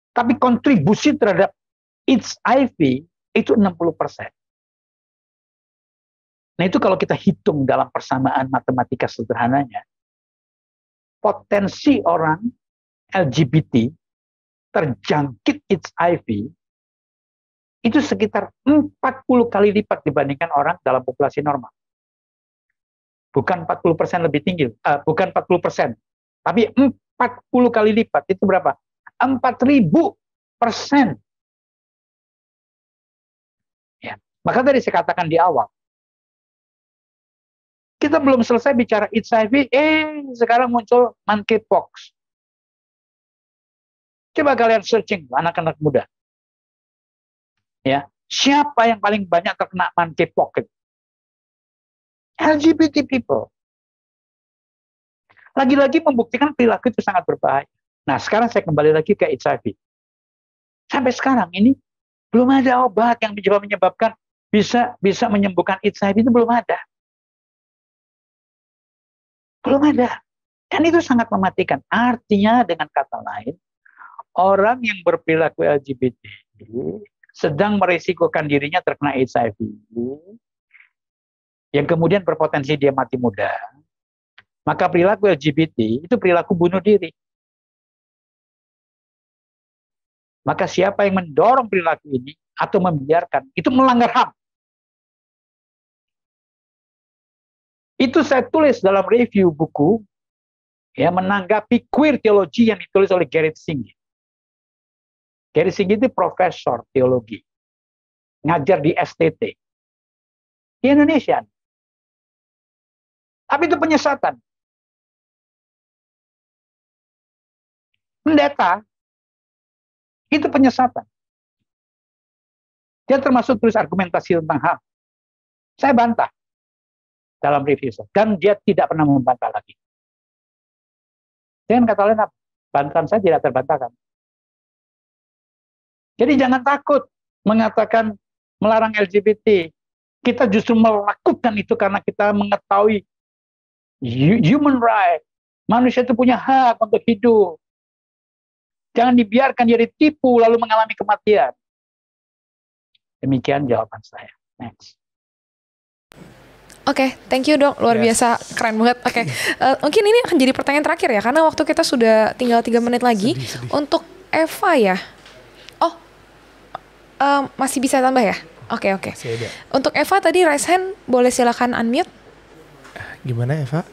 Tapi kontribusi terhadap HIV itu 60%. Nah itu kalau kita hitung dalam persamaan matematika sederhananya, potensi orang LGBT terjangkit HIV itu sekitar 40 kali lipat dibandingkan orang dalam populasi normal. Bukan 40% lebih tinggi, bukan 40%, tapi 40 kali lipat. Itu berapa? 4.000%. Ya. Maka tadi saya katakan di awal, kita belum selesai bicara HIV, sekarang muncul monkeypox. Coba kalian searching, anak-anak muda. Ya, siapa yang paling banyak terkena monkeypox? LGBT people. Lagi-lagi membuktikan perilaku itu sangat berbahaya. Nah, sekarang saya kembali lagi ke HIV. Sampai sekarang ini belum ada obat yang menyebabkan bisa menyembuhkan HIV, itu belum ada. Belum ada. Dan itu sangat mematikan. Artinya dengan kata lain, orang yang berperilaku LGBT sedang merisikokan dirinya terkena HIV, yang kemudian berpotensi dia mati muda. Maka perilaku LGBT itu perilaku bunuh diri. Maka siapa yang mendorong perilaku ini atau membiarkan, itu melanggar HAM. Itu saya tulis dalam review buku, ya, menanggapi queer teologi yang ditulis oleh Gerrit Singh. Gerrit Singh itu profesor teologi, ngajar di STT di Indonesia. Tapi itu penyesatan. Pendeta itu penyesatan. Dia termasuk tulis argumentasi tentang HAM. Saya bantah dalam review saya, dan dia tidak pernah membantah lagi. Dengan kata lain, bantahan saya tidak terbantahkan. Jadi jangan takut mengatakan melarang LGBT. Kita justru melakukan itu karena kita mengetahui human right. Manusia itu punya hak untuk hidup. Jangan dibiarkan dia ditipu lalu mengalami kematian. Demikian jawaban saya. Next. Oke, thank you dok, luar biasa, keren banget. Oke, mungkin ini akan jadi pertanyaan terakhir ya, karena waktu kita sudah tinggal 3 menit lagi. Sedih. Untuk Eva ya, masih bisa tambah ya? Oke. Untuk Eva tadi raise hand, boleh silakan unmute. Gimana Eva?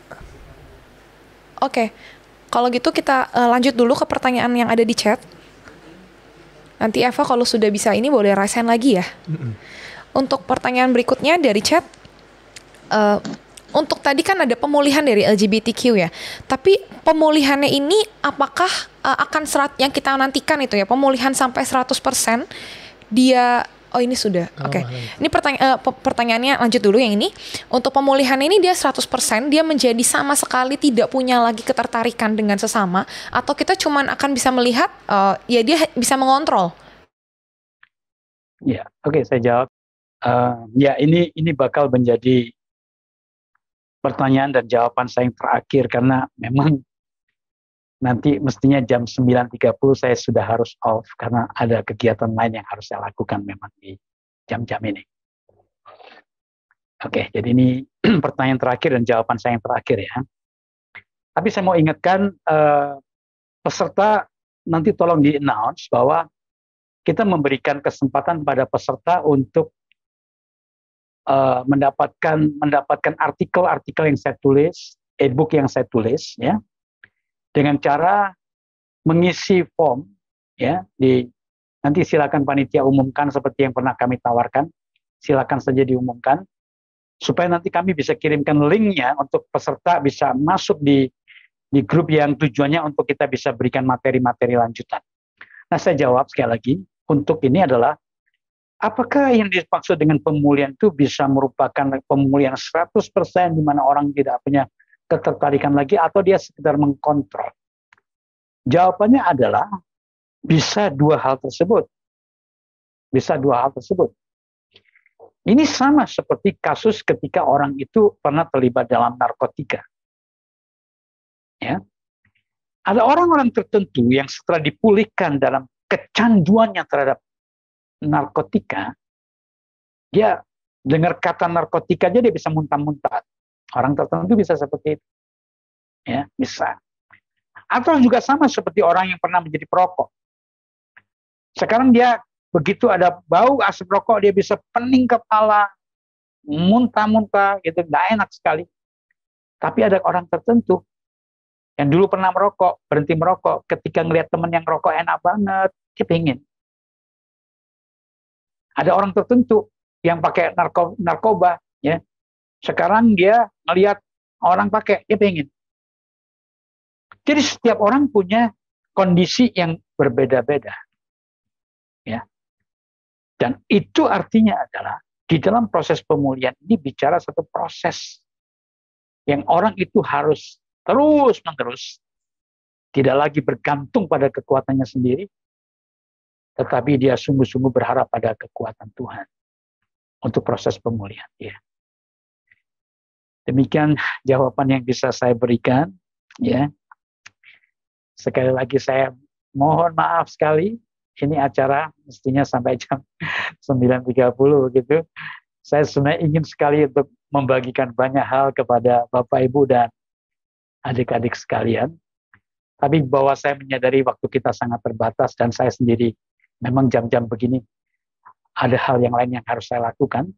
Oke, kalau gitu kita lanjut dulu ke pertanyaan yang ada di chat. Nanti Eva kalau sudah bisa ini boleh raise hand lagi ya. Untuk pertanyaan berikutnya dari chat, untuk tadi kan ada pemulihan dari LGBTQ ya, tapi pemulihannya ini apakah akan yang kita nantikan itu ya, pemulihan sampai 100% dia, ini sudah, oke. Ini pertanyaannya lanjut dulu yang ini, untuk pemulihan ini dia 100%, dia menjadi sama sekali tidak punya lagi ketertarikan dengan sesama, atau kita cuman akan bisa melihat, ya dia bisa mengontrol? Ya, oke, saya jawab. Ya ini bakal menjadi pertanyaan dan jawaban saya yang terakhir, karena memang nanti mestinya jam 9.30 saya sudah harus off karena ada kegiatan lain yang harus saya lakukan memang di jam-jam ini. Oke, jadi ini pertanyaan terakhir dan jawaban saya yang terakhir ya. Tapi saya mau ingatkan peserta, nanti tolong di-announce bahwa kita memberikan kesempatan pada peserta untuk mendapatkan artikel-artikel yang saya tulis, e-book yang saya tulis, ya, dengan cara mengisi form, ya, nanti silakan panitia umumkan seperti yang pernah kami tawarkan. silakan saja diumumkan supaya nanti kami bisa kirimkan linknya untuk peserta bisa masuk di grup yang tujuannya untuk kita bisa berikan materi-materi lanjutan. Nah, saya jawab sekali lagi, untuk ini adalah apakah yang dimaksud dengan pemulihan itu bisa merupakan pemulihan 100% di mana orang tidak punya ketertarikan lagi atau dia sekedar mengkontrol? Jawabannya adalah bisa dua hal tersebut. Bisa dua hal tersebut. Ini sama seperti kasus ketika orang itu pernah terlibat dalam narkotika. Ya. Ada orang-orang tertentu yang setelah dipulihkan dalam kecanduannya terhadap narkotika, dia dengar kata narkotika aja dia bisa muntah-muntah. Orang tertentu bisa seperti itu. Ya, bisa. Atau juga sama seperti orang yang pernah menjadi perokok. Sekarang dia begitu ada bau asap rokok, dia bisa pening kepala, muntah-muntah, gitu, nggak enak sekali. Tapi ada orang tertentu yang dulu pernah merokok, berhenti merokok, ketika ngelihat teman yang rokok enak banget, dia pengen. Ada orang tertentu yang pakai narkoba, ya. Sekarang dia ngelihat orang pakai, dia pengen. Jadi setiap orang punya kondisi yang berbeda-beda. Ya. Dan itu artinya adalah di dalam proses pemulihan ini bicara satu proses yang orang itu harus terus-menerus tidak lagi bergantung pada kekuatannya sendiri, tetapi dia sungguh-sungguh berharap pada kekuatan Tuhan untuk proses pemulihan. Ya. Demikian jawaban yang bisa saya berikan. Ya. Sekali lagi saya mohon maaf sekali. Ini acara mestinya sampai jam 9.30 gitu. Saya sebenarnya ingin sekali untuk membagikan banyak hal kepada Bapak Ibu dan adik-adik sekalian. Tapi bahwa saya menyadari waktu kita sangat terbatas dan saya sendiri memang jam-jam begini ada hal yang lain yang harus saya lakukan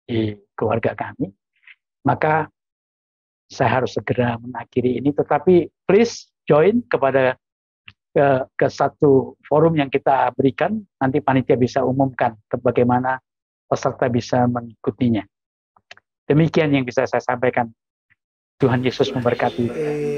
di keluarga kami. Maka saya harus segera mengakhiri ini. Tetapi please join kepada ke satu forum yang kita berikan, nanti panitia bisa umumkan bagaimana peserta bisa mengikutinya. Demikian yang bisa saya sampaikan. Tuhan Yesus memberkati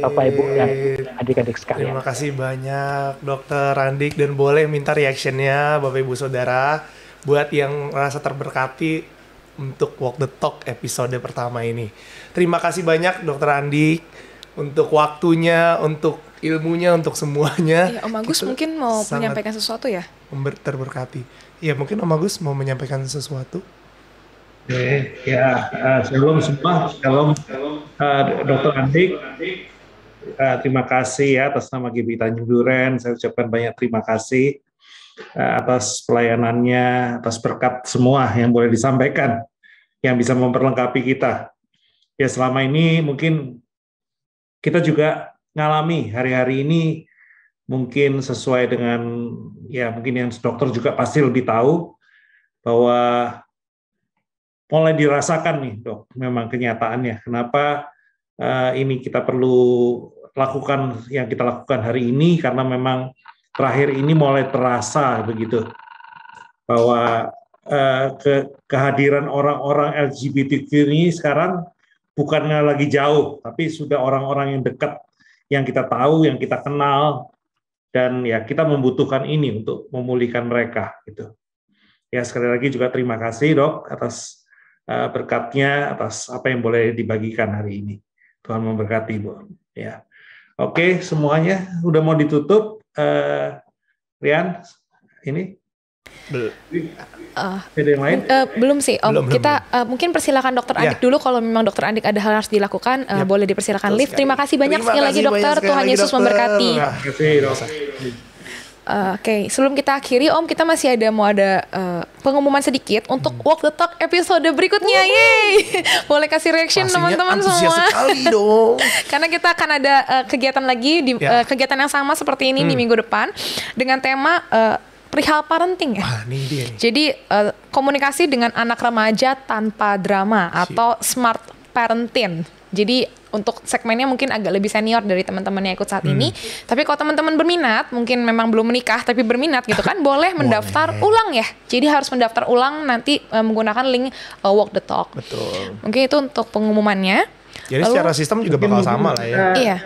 Bapak Ibu dan adik-adik sekalian. Terima kasih banyak Dokter Andik, dan boleh minta reactionnya Bapak Ibu Saudara buat yang merasa terberkati untuk Walk the Talk episode pertama ini. Terima kasih banyak Dokter Andik untuk waktunya, untuk ilmunya, untuk semuanya. Ya, Om Agus mungkin mau menyampaikan sesuatu ya? Terberkati. Ya, mungkin Om Agus mau menyampaikan sesuatu. Shalom semua, shalom Dr. Andik. Terima kasih ya atas nama GBI Tanjung Duren. Saya ucapkan banyak terima kasih atas pelayanannya, atas berkat semua yang boleh disampaikan, yang bisa memperlengkapi kita. Ya, selama ini mungkin kita juga ngalami hari-hari ini mungkin sesuai dengan, ya mungkin yang dokter juga pasti lebih tahu, bahwa mulai dirasakan nih dok, memang kenyataannya. Kenapa ini kita perlu lakukan yang kita lakukan hari ini, karena memang terakhir ini mulai terasa begitu, bahwa kehadiran orang-orang LGBTQ ini sekarang bukannya lagi jauh, tapi sudah orang-orang yang dekat, yang kita tahu, yang kita kenal, dan ya kita membutuhkan ini untuk memulihkan mereka gitu. Ya, sekali lagi juga terima kasih dok atas berkatnya, atas apa yang boleh dibagikan hari ini. Tuhan memberkati Bu. Ya, oke, semuanya udah mau ditutup. Rian, ini ada yang lain? Belum sih Om. Kita mungkin persilakan Dokter Andik dulu. Kalau memang Dokter Andik ada hal yang harus dilakukan, boleh dipersilakan live. Terima kasih banyak sekali lagi dokter. Tuhan Yesus memberkati. Terima kasih dok. Oke, sebelum kita akhiri Om, kita masih mau ada pengumuman sedikit untuk Walk the Talk episode berikutnya. Yeay. Boleh kasih reaction teman-teman semua. Sekali dong. Karena kita akan ada kegiatan lagi di kegiatan yang sama seperti ini di minggu depan dengan tema perihal parenting ya. Ini dia nih. Jadi komunikasi dengan anak remaja tanpa drama atau smart parenting. Jadi untuk segmennya mungkin agak lebih senior dari teman-teman yang ikut saat ini. Tapi kalau teman-teman berminat, mungkin memang belum menikah tapi berminat gitu kan, boleh mendaftar ulang ya. Jadi harus mendaftar ulang nanti menggunakan link Walk the Talk. Betul. Mungkin itu untuk pengumumannya. Jadi secara sistem juga bakal sama lah ya. Iya.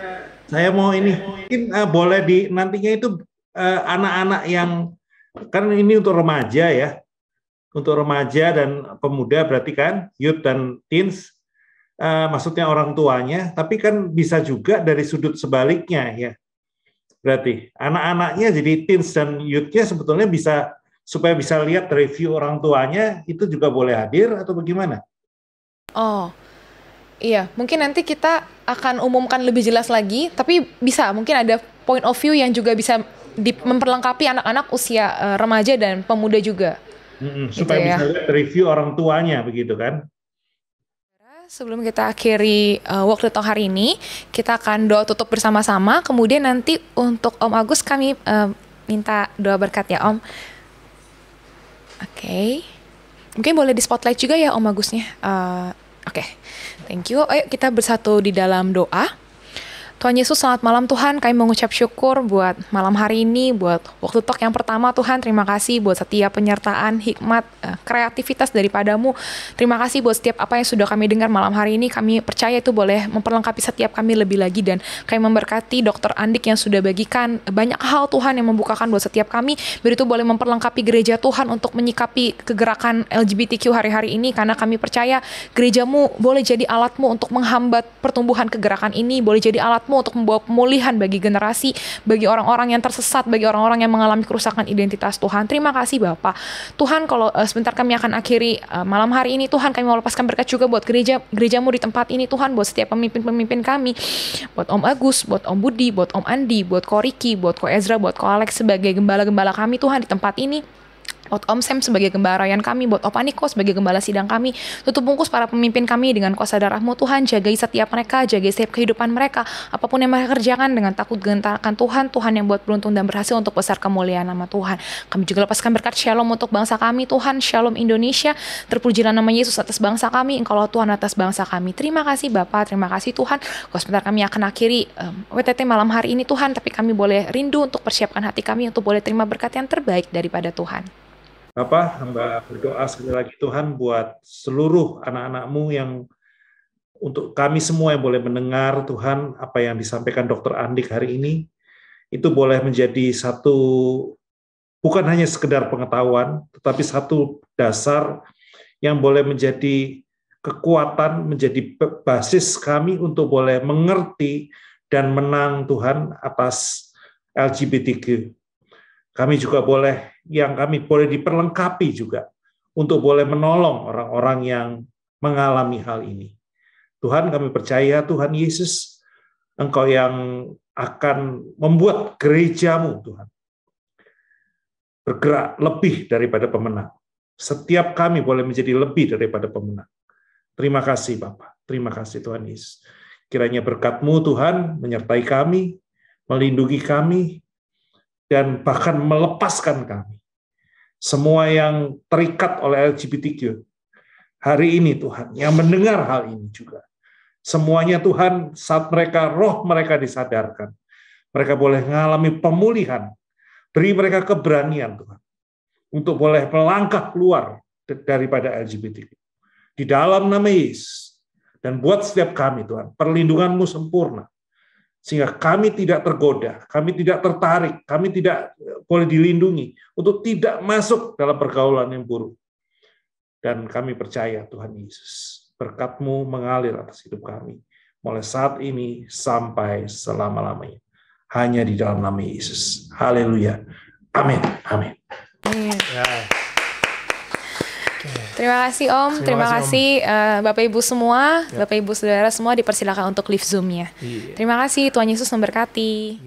Saya mau ini mungkin boleh di nantinya itu anak-anak yang kan ini untuk remaja ya, untuk remaja dan pemuda berarti kan, youth dan teens, maksudnya orang tuanya, tapi kan bisa juga dari sudut sebaliknya ya. Berarti anak-anaknya jadi teens dan youth-nya sebetulnya bisa, supaya bisa lihat review orang tuanya, itu juga boleh hadir atau bagaimana? Oh, iya, mungkin nanti kita akan umumkan lebih jelas lagi, tapi bisa mungkin ada point of view yang juga bisa memperlengkapi anak-anak usia remaja dan pemuda juga. Supaya gitu ya. Bisa lihat review orang tuanya begitu kan. Sebelum kita akhiri Walk the Talk hari ini, kita akan doa tutup bersama-sama. Kemudian nanti untuk Om Agus kami minta doa berkat ya Om. Oke. Mungkin boleh di spotlight juga ya Om Agusnya. Oke. Thank you. Ayo kita bersatu di dalam doa. Tuhan Yesus, selamat malam Tuhan, kami mengucap syukur buat malam hari ini, buat Walk the Talk yang pertama Tuhan, terima kasih buat setiap penyertaan, hikmat, kreativitas daripadamu, terima kasih buat setiap apa yang sudah kami dengar malam hari ini, kami percaya itu boleh memperlengkapi setiap kami lebih lagi, dan kami memberkati Dr. Andik yang sudah bagikan banyak hal Tuhan yang membukakan buat setiap kami, biar itu boleh memperlengkapi gereja Tuhan untuk menyikapi kegerakan LGBTQ hari-hari ini, karena kami percaya gerejamu boleh jadi alatmu untuk menghambat pertumbuhan kegerakan ini, boleh jadi alatmu untuk membawa pemulihan bagi generasi, bagi orang-orang yang tersesat, bagi orang-orang yang mengalami kerusakan identitas Tuhan. Terima kasih Bapak. Tuhan, kalau sebentar kami akan akhiri malam hari ini, Tuhan kami mau lepaskan berkat juga buat gerejamu di tempat ini Tuhan, buat setiap pemimpin-pemimpin kami, buat Om Agus, buat Om Budi, buat Om Andi, buat Ko Riki, buat Ko Ezra, buat Ko Alex sebagai gembala-gembala kami Tuhan di tempat ini. Buat Om Sam sebagai gembala rayan kami, buat Opa Niko sebagai gembala sidang kami, tutup bungkus para pemimpin kami dengan kuasa darah-Mu Tuhan, jagai setiap mereka, jagai setiap kehidupan mereka, apapun yang mereka kerjakan dengan takut gentarkan Tuhan, Tuhan yang buat beruntung dan berhasil untuk besar kemuliaan nama Tuhan. Kami juga lepaskan berkat shalom untuk bangsa kami Tuhan, shalom Indonesia, terpujilah nama Yesus atas bangsa kami, Engkaulah Tuhan atas bangsa kami. Terima kasih Bapa, terima kasih Tuhan. Kalau sebentar kami akan akhiri WTT malam hari ini Tuhan, tapi kami boleh rindu untuk persiapkan hati kami untuk boleh terima berkat yang terbaik daripada Tuhan. Bapak, hamba berdoa sekali lagi Tuhan buat seluruh anak-anak-Mu yang untuk kami semua yang boleh mendengar Tuhan apa yang disampaikan Dr. Andik hari ini, itu boleh menjadi satu, bukan hanya sekedar pengetahuan, tetapi satu dasar yang boleh menjadi kekuatan, menjadi basis kami untuk boleh mengerti dan menang Tuhan atas LGBTQ. Kami juga boleh, yang kami boleh diperlengkapi juga untuk boleh menolong orang-orang yang mengalami hal ini. Tuhan, kami percaya Tuhan Yesus, Engkau yang akan membuat gerejamu Tuhan bergerak lebih daripada pemenang. Setiap kami boleh menjadi lebih daripada pemenang. Terima kasih Bapa, terima kasih Tuhan Yesus. Kiranya berkat-Mu Tuhan menyertai kami, melindungi kami, dan bahkan melepaskan kami. Semua yang terikat oleh LGBTQ hari ini Tuhan, yang mendengar hal ini juga. Semuanya Tuhan, saat mereka, roh mereka disadarkan, mereka boleh mengalami pemulihan. Beri mereka keberanian Tuhan, untuk boleh melangkah keluar daripada LGBTQ. Di dalam nama Yesus, dan buat setiap kami Tuhan, perlindungan-Mu sempurna, sehingga kami tidak tergoda, kami tidak tertarik, kami tidak boleh dilindungi untuk tidak masuk dalam pergaulan yang buruk. Dan kami percaya Tuhan Yesus, berkat-Mu mengalir atas hidup kami, mulai saat ini sampai selama-lamanya. Hanya di dalam nama Yesus. Haleluya. Amin. Amin. Ya. Terima kasih Om, terima kasih Bapak Ibu semua, Bapak Ibu Saudara semua, dipersilakan untuk live Zoom-nya. Terima kasih, Tuhan Yesus memberkati.